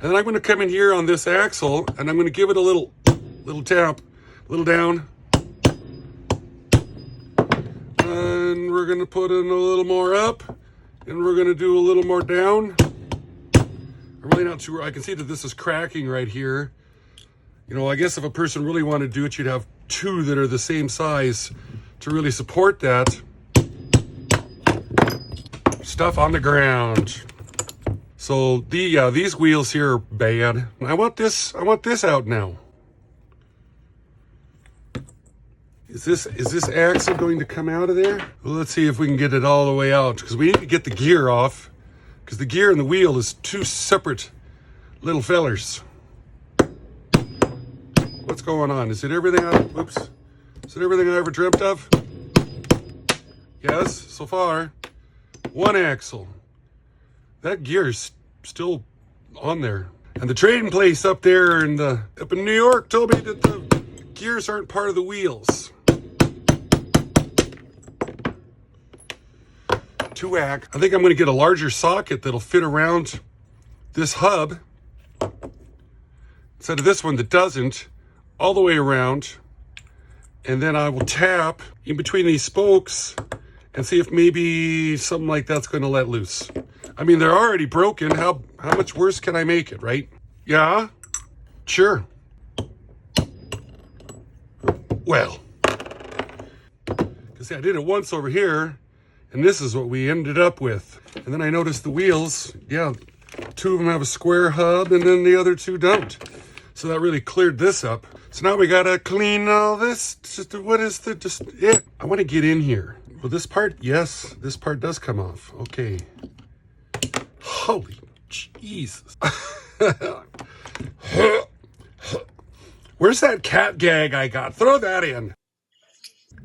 And then I'm going to come in here on this axle and I'm going to give it a little tap, a little down. And we're going to put in a little more up and we're going to do a little more down. I'm really not sure. I can see that this is cracking right here. You know, I guess if a person really wanted to do it, you'd have two that are the same size to really support that. Stuff on the ground. So these wheels here are bad. I want this out now. Is this axle going to come out of there? Well, let's see if we can get it all the way out, because we need to get the gear off, because the gear and the wheel is two separate little fellers. What's going on? Is it everything Is it everything I ever dreamt of? Yes, so far. One axle. That gear's still on there. And the trading place up there up in New York told me that the gears aren't part of the wheels. I think I'm going to get a larger socket that'll fit around this hub instead of this one that doesn't, all the way around. And then I will tap in between these spokes and see if maybe something like that's going to let loose. I mean, they're already broken. How much worse can I make it, right? Yeah, sure. Well, because I did it once over here, and this is what we ended up with. And then I noticed the wheels, yeah, two of them have a square hub, and then the other two don't. So that really cleared this up. So now we gotta clean all this. What is it? I want to get in here. Well, this part, yes, this part does come off. Okay. Holy Jesus. Where's that cat gag I got? Throw that in.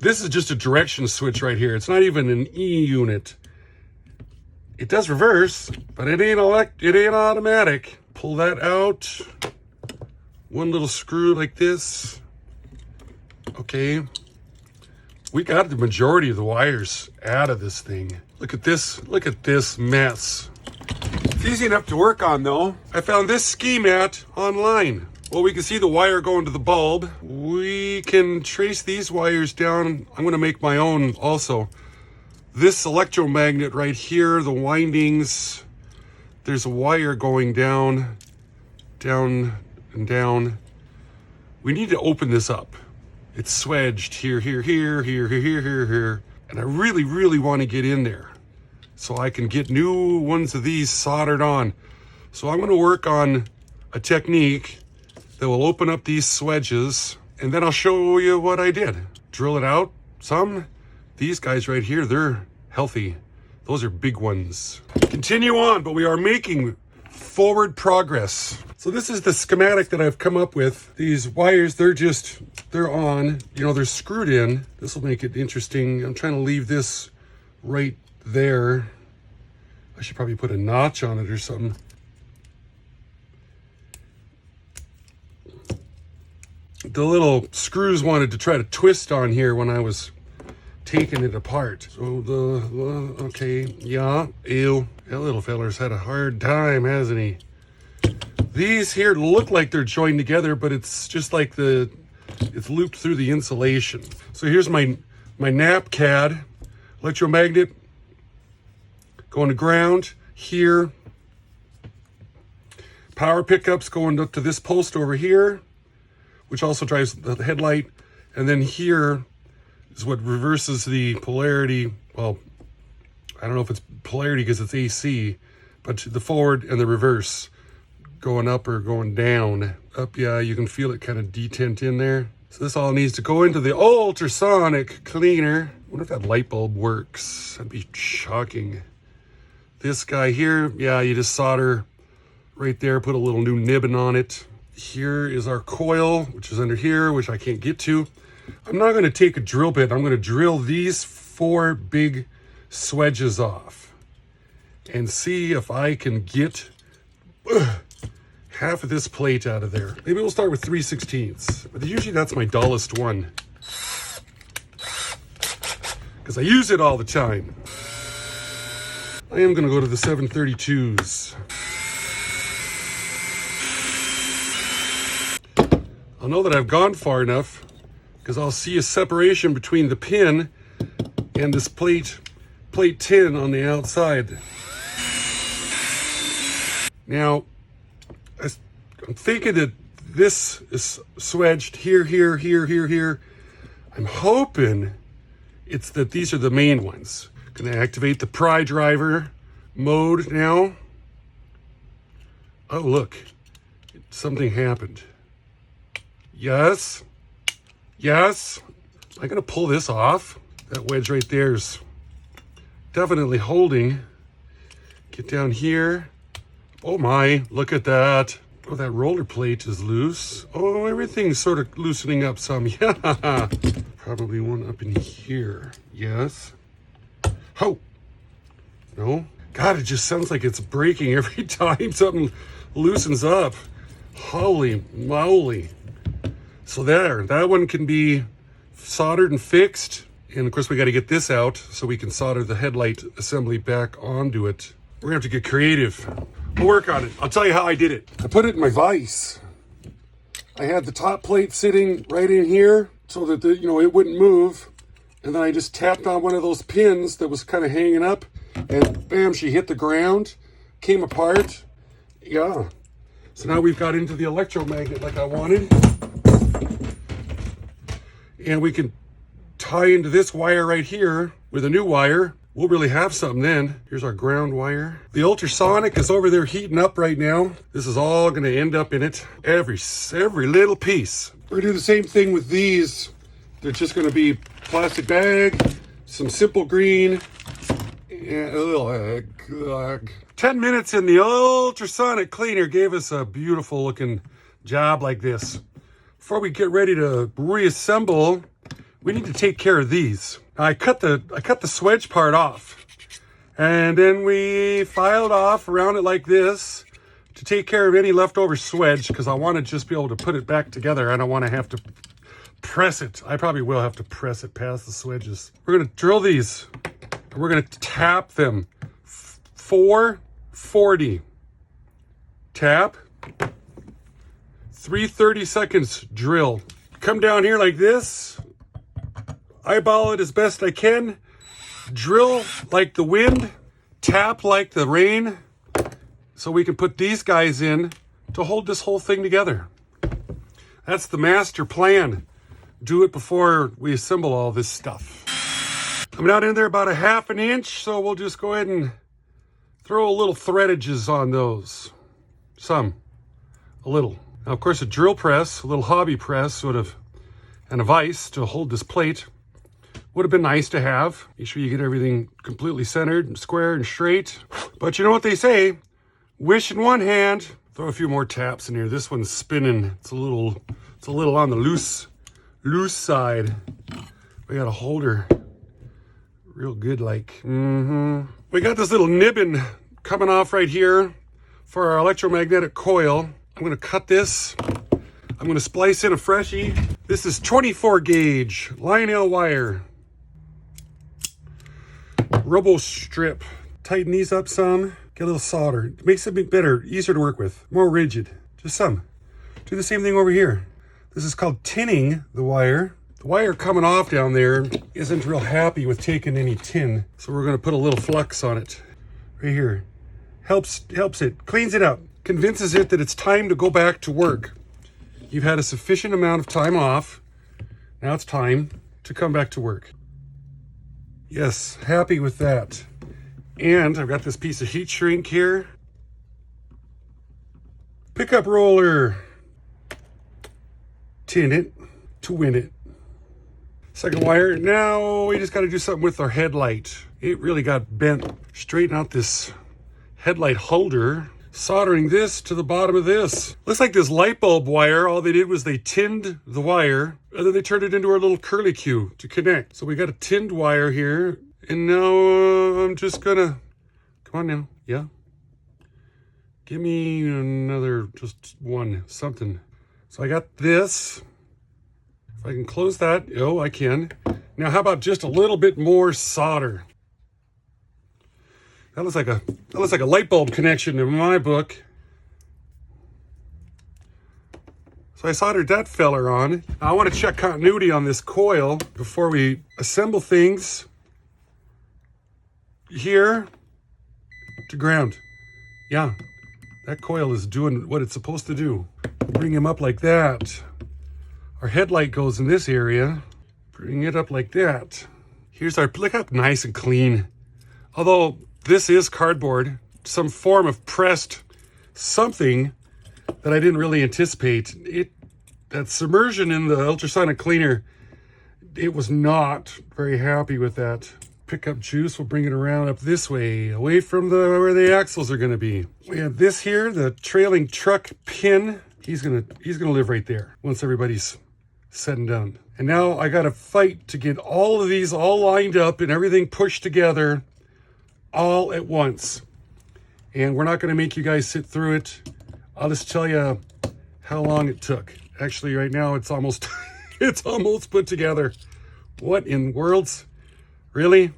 This is just a direction switch right here. It's not even an E unit. It does reverse, but it ain't automatic. Pull that out. One little screw like this. Okay. We got the majority of the wires out of this thing. Look at this mess. It's easy enough to work on though. I found this ski mat online. Well, we can see the wire going to the bulb. We can trace these wires down. I'm going to make my own also. This electromagnet right here, the windings, there's a wire going down, and down. We need to open this up. It's swedged here. And I really want to get in there so I can get new ones of these soldered on. So I'm going to work on a technique that will open up these swedges, and then I'll show you what I did. Drill it out some. These guys right here, they're healthy. Those are big ones. Continue on, but we are making forward progress. So this is the schematic that I've come up with. These wires, they're on, they're screwed in. This will make it interesting. I'm trying to leave this right there. I should probably put a notch on it or something. The little screws wanted to try to twist on here when I was taking it apart. So okay, yeah, ew. That little feller's had a hard time, hasn't he? These here look like they're joined together, but it's just like it's looped through the insulation. So here's my nap CAD, electromagnet, going to ground here. Power pickups going up to this post over here, which also drives the headlight. And then here is what reverses the polarity. Well, I don't know if it's polarity because it's AC, but the forward and the reverse going up or going down. Up, yeah, you can feel it kind of detent in there. So this all needs to go into the ultrasonic cleaner. I wonder if that light bulb works. That'd be shocking. This guy here, yeah, you just solder right there, put a little new nibbin on it. Here is our coil, which is under here, which I can't get to. I'm not gonna take a drill bit. I'm gonna drill these 4 big swedges off and see if I can get half of this plate out of there. Maybe we'll start with 3/16, but usually that's my dullest one because I use it all the time. I am gonna go to the 732s. I'll know that I've gone far enough because I'll see a separation between the pin and this plate 10 on the outside. Now, I'm thinking that this is swedged here, here, here, here, here. I'm hoping it's that these are the main ones. Gonna activate the pry driver mode now. Oh, look, something happened. Yes, yes. Am I gonna pull this off? That wedge right there is definitely holding. Get down here. Oh my, look at that. Oh, that roller plate is loose. Oh, everything's sort of loosening up some. Yeah, probably one up in here. Yes. Oh, no. God, it just sounds like it's breaking every time something loosens up. Holy moly. So there, that one can be soldered and fixed. And of course we got to get this out so we can solder the headlight assembly back onto it. We're gonna have to get creative. We'll work on it. I'll tell you how I did it. I put it in my vise. I had the top plate sitting right in here so that it wouldn't move. And then I just tapped on one of those pins that was kind of hanging up, and bam, she hit the ground, came apart. Yeah. So now we've got into the electromagnet like I wanted. And we can tie into this wire right here with a new wire. We'll really have something then. Here's our ground wire. The ultrasonic is over there heating up right now. This is all gonna end up in it. Every little piece. We're gonna do the same thing with these. They're just gonna be plastic bag, some simple green, and 10 minutes in the ultrasonic cleaner gave us a beautiful looking job like this. Before we get ready to reassemble, we need to take care of these. Now, I cut the swedge part off, and then we filed off around it like this to take care of any leftover swedge, because I want to just be able to put it back together. I don't want to have to press it. I probably will have to press it past the swedges. We're going to drill these, and we're going to tap them. 440. Tap. 3 seconds drill. Come down here like this. Eyeball it as best I can. Drill like the wind. Tap like the rain. So we can put these guys in to hold this whole thing together. That's the master plan. Do it before we assemble all this stuff. I'm down in there about a 1/2 inch, so we'll just go ahead and throw a little threadages on those. A little. Now, of course, a drill press, a little hobby press, sort of, and a vise to hold this plate would have been nice to have. Make sure you get everything completely centered and square and straight. But you know what they say, wish in one hand. Throw a few more taps in here. This one's spinning. It's a little on the loose side. We got a holder real good like. We got this little nibbin coming off right here for our electromagnetic coil. I'm gonna cut this. I'm gonna splice in a freshie. This is 24 gauge Lionel wire. Robo strip. Tighten these up some. Get a little solder. It makes it better, easier to work with, more rigid. Just some. Do the same thing over here. This is called tinning the wire. The wire coming off down there isn't real happy with taking any tin, so we're gonna put a little flux on it right here. Helps it, cleans it up, convinces it that it's time to go back to work. You've had a sufficient amount of time off. Now it's time to come back to work. Yes, happy with that. And I've got this piece of heat shrink here. Pickup roller. Tin it to win it. Second wire. Now we just got to do something with our headlight. It really got bent. Straighten out this headlight holder. Soldering this to the bottom of this. Looks like this light bulb wire, all they did was they tinned the wire and then they turned it into our little curlicue to connect. So we got a tinned wire here. And now I'm just gonna, come on now, yeah. Give me another, just one, something. So I got this. If I can close that, oh, I can. Now how about just a little bit more solder? That looks like a light bulb connection in my book. So I soldered that feller on. Now I want to check continuity on this coil before we assemble things. Here to ground. Yeah, that coil is doing what it's supposed to do. Bring him up like that. Our headlight goes in this area. Bring it up like that. Here's our, look how nice and clean. Although this is cardboard, some form of pressed something that I didn't really anticipate. That submersion in the ultrasonic cleaner, it was not very happy with that. Pickup juice, we'll bring it around up this way, away from where the axles are gonna be. We have this here, the trailing truck pin. He's gonna live right there once everybody's said and done. And now I gotta fight to get all of these all lined up and everything pushed together all at once. And we're not going to make you guys sit through it. I'll just tell you how long it took. Actually, right now it's almost it's almost put together. What in worlds? Really?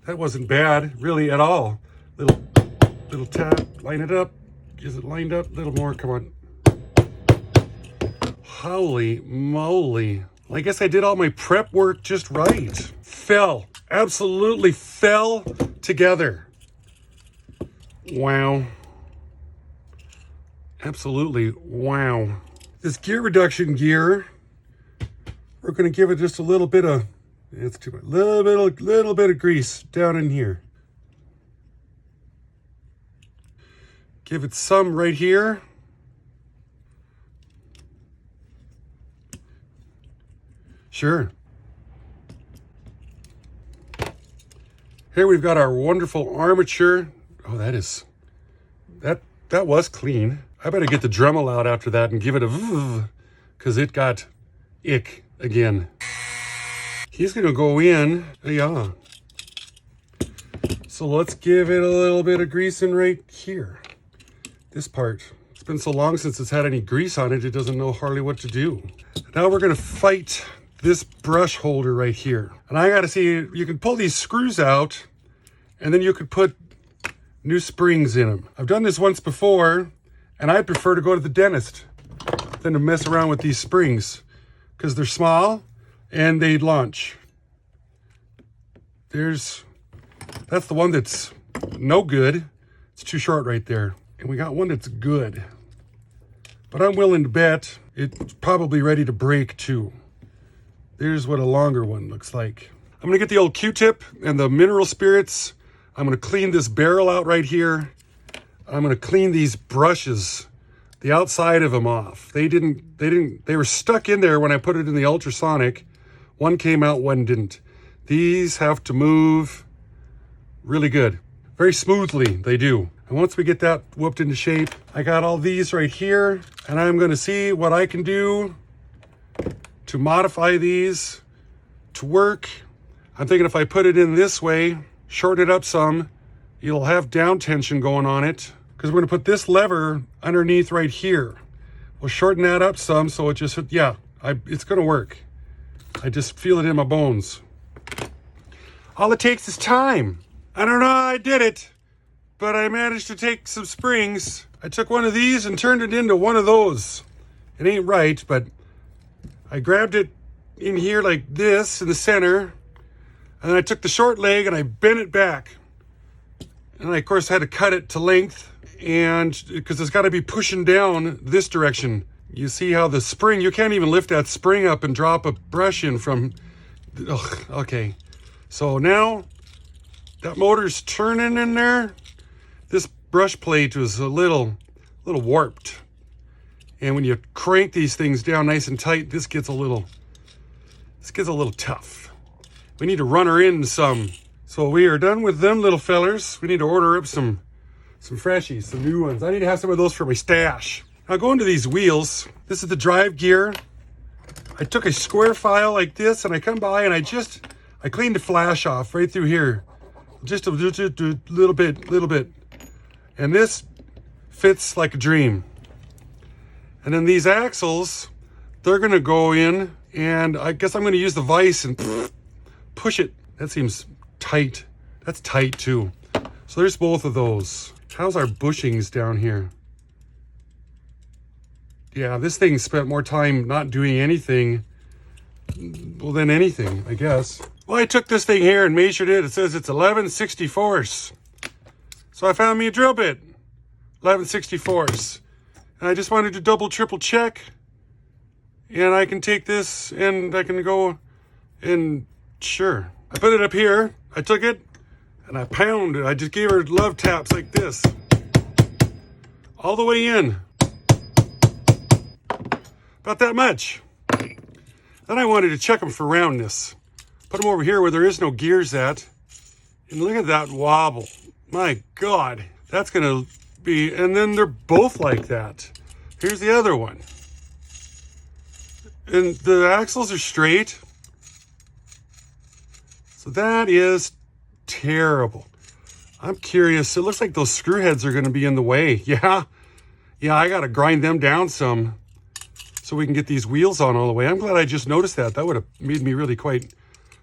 That wasn't bad, really, at all. Little tap, line it up. Is it lined up? A little more, come on. Holy moly. Well, I guess I did all my prep work just right. Fell. Absolutely fell together. Wow. Absolutely wow. This gear reduction gear, we're going to give it just a little bit of, it's too much, little bit of grease down in here. Give it some right here. Sure. Here we've got our wonderful armature. Oh, that was clean. I better get the Dremel out after that and give it a because it got ick again. He's gonna go in, yeah. So let's give it a little bit of grease in right here. This part. It's been so long since it's had any grease on it, it doesn't know hardly what to do. Now we're gonna fight this brush holder right here. And I gotta see, you can pull these screws out and then you could put new springs in them. I've done this once before and I prefer to go to the dentist than to mess around with these springs because they're small and they launch. That's the one that's no good. It's too short right there. And we got one that's good. But I'm willing to bet it's probably ready to break too. There's what a longer one looks like. I'm gonna get the old Q-tip and the mineral spirits. I'm gonna clean this barrel out right here. I'm gonna clean these brushes, the outside of them off. They were stuck in there when I put it in the ultrasonic. One came out, one didn't. These have to move really good. Very smoothly, they do. And once we get that whooped into shape, I got all these right here, and I'm gonna see what I can do to modify these to work. I'm thinking if I put it in this way, shorten it up some, you'll have down tension going on it, because we're gonna put this lever underneath right here. We'll shorten that up some so it just, yeah, it's gonna work. I just feel it in my bones. All it takes is time. I don't know how I did it, but I managed to take some springs. I took one of these and turned it into one of those. It ain't right, but I grabbed it in here like this in the center, and then I took the short leg and I bent it back. And I, of course, had to cut it to length, and because it's got to be pushing down this direction. You see how the spring, you can't even lift that spring up and drop a brush in from, okay. So now that motor's turning in there. This brush plate was a little warped. And when you crank these things down nice and tight, this gets a little tough. We need to run her in some. So we are done with them little fellers. We need to order up some freshies, some new ones. I need to have some of those for my stash. Now going to these wheels, this is the drive gear. I took a square file like this and I come by and I cleaned the flash off right through here. Just a little bit. And this fits like a dream. And then these axles, they're gonna go in, and I guess I'm gonna use the vise and push it. That seems tight. That's tight too. So there's both of those. How's our bushings down here? Yeah, this thing spent more time not doing anything, well, than anything, I guess. Well, I took this thing here and measured it. It says it's 11/64. So I found me a drill bit, 11/64. And I just wanted to double, triple check. And I can take this and I can go and sure. I put it up here. I took it and I pounded. I just gave her love taps like this. All the way in. About that much. Then I wanted to check them for roundness. Put them over here where there is no gears at. And look at that wobble. My God. That's going to be, and then they're both like that. Here's the other one. And the axles are straight. So that is terrible. I'm curious. It looks like those screw heads are going to be in the way. Yeah, I got to grind them down some so we can get these wheels on all the way. I'm glad I just noticed that. That would have made me really quite...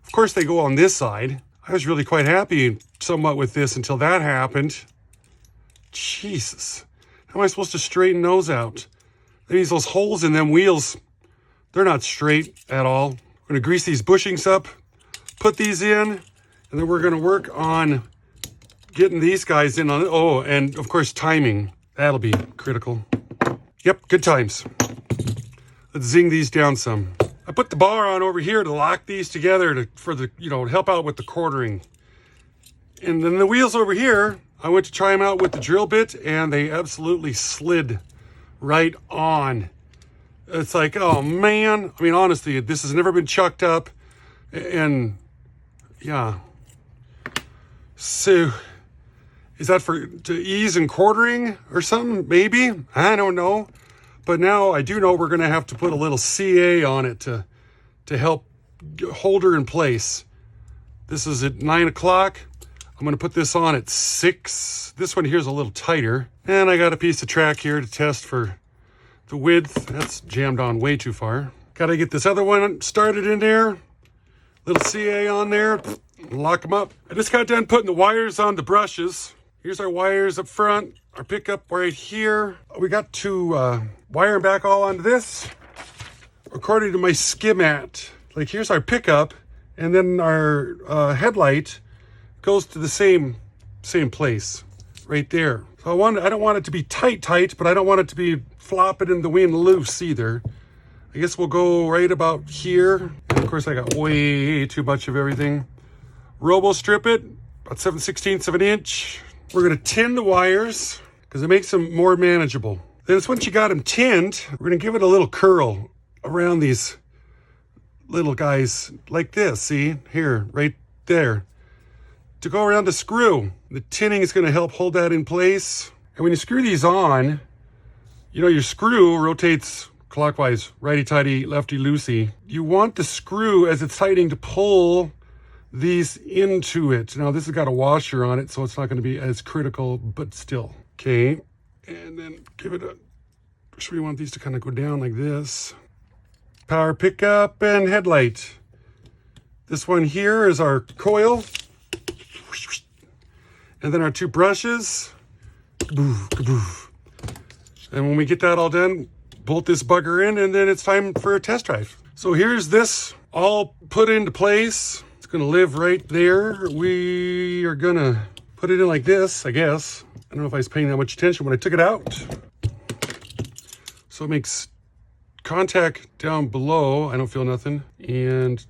Of course, they go on this side. I was really quite happy somewhat with this until that happened. Jesus. How am I supposed to straighten those out? That means those holes in them wheels, they're not straight at all. We're going to grease these bushings up, put these in, and then we're going to work on getting these guys in on it. Oh, and of course, timing. That'll be critical. Yep, good times. Let's zing these down some. I put the bar on over here to lock these together to help out with the quartering. And then the wheels over here, I went to try them out with the drill bit and they absolutely slid right on. It's like, oh man. I mean, honestly, this has never been chucked up. And yeah. So is that to ease and quartering or something? Maybe, I don't know. But now I do know we're going to have to put a little CA on it to help hold her in place. This is at 9 o'clock. I'm going to put this on at 6. This one here is a little tighter. And I got a piece of track here to test for the width. That's jammed on way too far. Got to get this other one started in there. Little CA on there. Lock them up. I just got done putting the wires on the brushes. Here's our wires up front. Our pickup right here. We got to wire them back all onto this. According to my schematic. Like here's our pickup. And then our headlight goes to the same place right there. So I don't want it to be tight, but I don't want it to be flopping in the wind loose either. I guess we'll go right about here. And of course, I got way too much of everything. Robo strip it, about 7/16 of an inch. We're gonna tin the wires because it makes them more manageable. Then it's once you got them tinned, we're gonna give it a little curl around these little guys like this. See, here, right there. To go around the screw. The tinning is gonna help hold that in place. And when you screw these on, your screw rotates clockwise, righty-tighty, lefty-loosey. You want the screw, as it's tightening, to pull these into it. Now, this has got a washer on it, so it's not going to be as critical, but still. Okay, and then give it we want these to kind of go down like this. Power pickup and headlight. This one here is our coil. And then our two brushes. And when we get that all done, bolt this bugger in, and then it's time for a test drive. So here's this all put into place. It's gonna live right there. We are gonna put it in like this, I guess. I don't know if I was paying that much attention when I took it out. So it makes contact down below. I don't feel nothing. And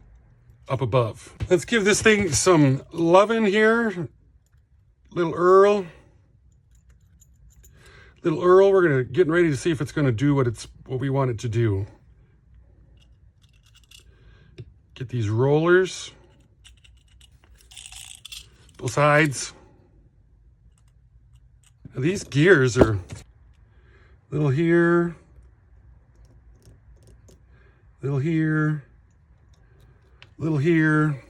up above. Let's give this thing some loving here. Little Earl. Little Earl, we're getting ready to see if it's gonna do what we want it to do. Get these rollers, both sides. Now these gears are little here, little here, little here.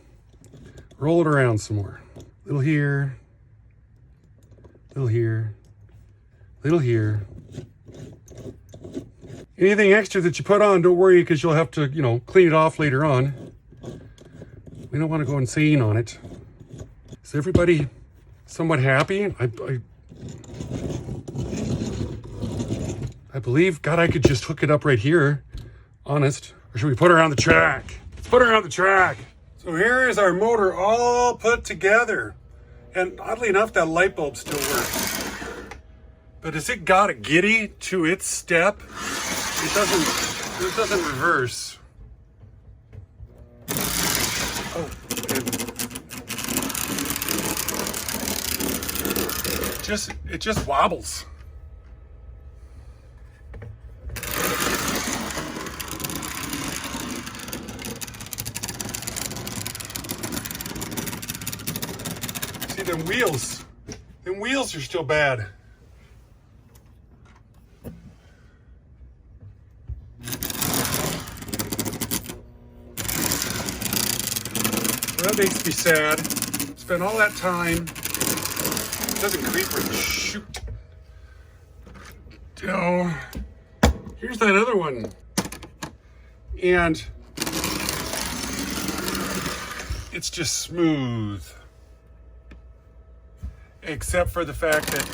Roll it around some more. Little here, little here, little here. Anything extra that you put on, don't worry, because you'll have to, clean it off later on. We don't want to go insane on it. Is everybody somewhat happy? I believe, God, I could just hook it up right here. Honest. Or should we put her on the track? Let's put her on the track. So here is our motor all put together. And oddly enough, that light bulb still works. But as it got a giddy to its step, it doesn't reverse. Oh, it just wobbles. See, them wheels are still bad. That makes me sad. Spent all that time. It doesn't creep or shoot. Oh, here's that other one. And it's just smooth. Except for the fact that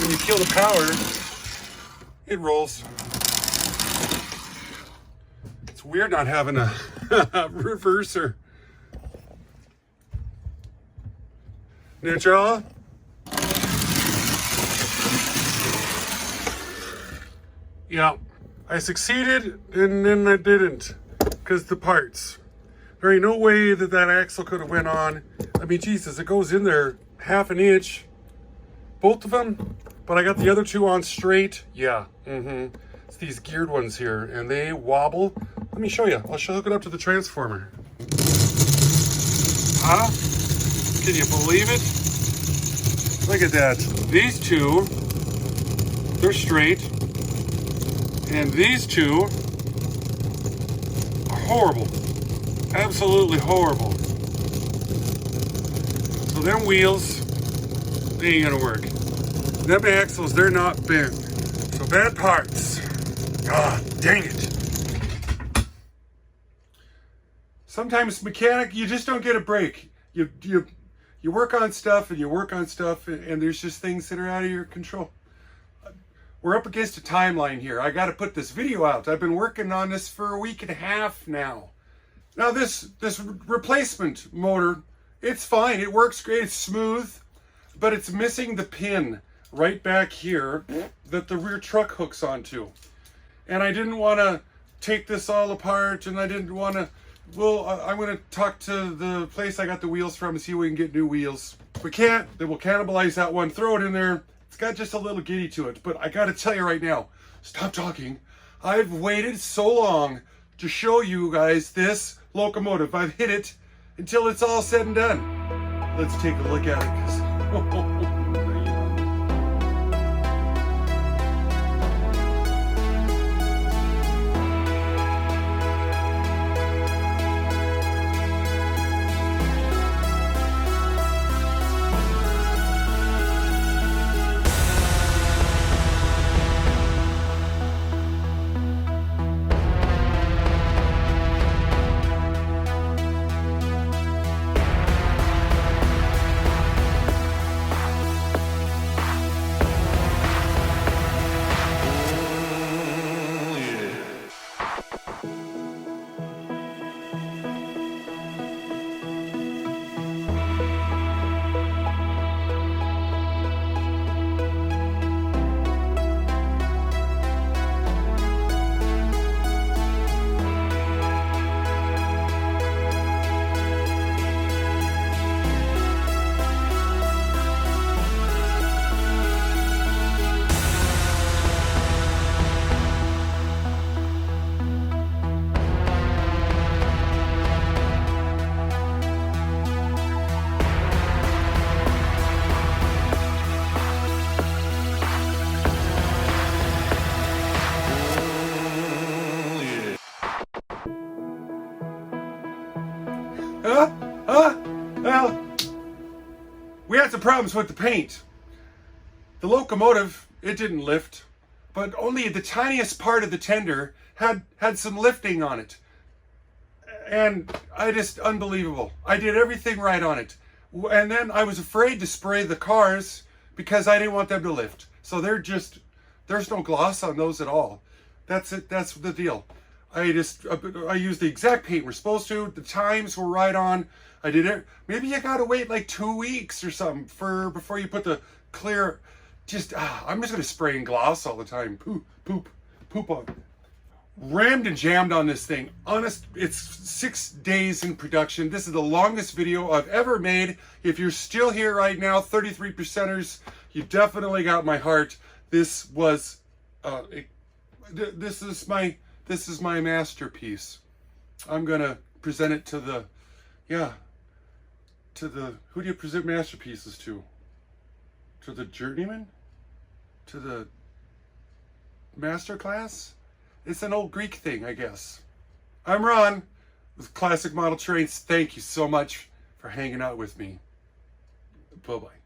when you kill the power, it rolls. It's weird not having a reverser. Neutral. Yeah, I succeeded and then I didn't because the parts. There ain't no way that axle could have went on. I mean, Jesus, it goes in there 1/2 an inch. Both of them, but I got the other two on straight. Yeah, It's these geared ones here and they wobble. Let me show you. I'll hook it up to the transformer. Huh? Can you believe it? Look at that. These two, they're straight. And these two are horrible. Absolutely horrible. So them wheels, they ain't gonna work. Them axles, they're not bent. So bad parts. God dang it. Sometimes mechanic, you just don't get a break. You work on stuff and you work on stuff and there's just things that are out of your control. We're up against a timeline here. I got to put this video out. I've been working on this for 1.5 weeks now. Now this replacement motor, it's fine. It works great. It's smooth, but it's missing the pin right back here that the rear truck hooks onto. And I didn't want to take this all apart, and I didn't want to. Well, I'm going to talk to the place I got the wheels from and see if we can get new wheels. If we can't, then we'll cannibalize that one, throw it in there. It's got just a little giddy to it, but I got to tell you right now, stop talking. I've waited so long to show you guys this locomotive. I've hit it until it's all said and done. Let's take a look at it, because Well, we had some problems with the paint. The locomotive, it didn't lift, but only the tiniest part of the tender had some lifting on it. And unbelievable. I did everything right on it. And then I was afraid to spray the cars because I didn't want them to lift. So there's no gloss on those at all. That's it. That's the deal. I used the exact paint we're supposed to. The times were right on. I did it. Maybe you gotta wait like 2 weeks or something before you put the clear. I'm just gonna spray and gloss all the time. Poop on. Rammed and jammed on this thing. Honest, it's 6 days in production. This is the longest video I've ever made. If you're still here right now, 33%ers, you definitely got my heart. This was, this is my masterpiece. I'm gonna present it to the, who do you present masterpieces to? To the journeyman? To the masterclass? It's an old Greek thing, I guess. I'm Ron with Classic Model Trains. Thank you so much for hanging out with me. Bye-bye.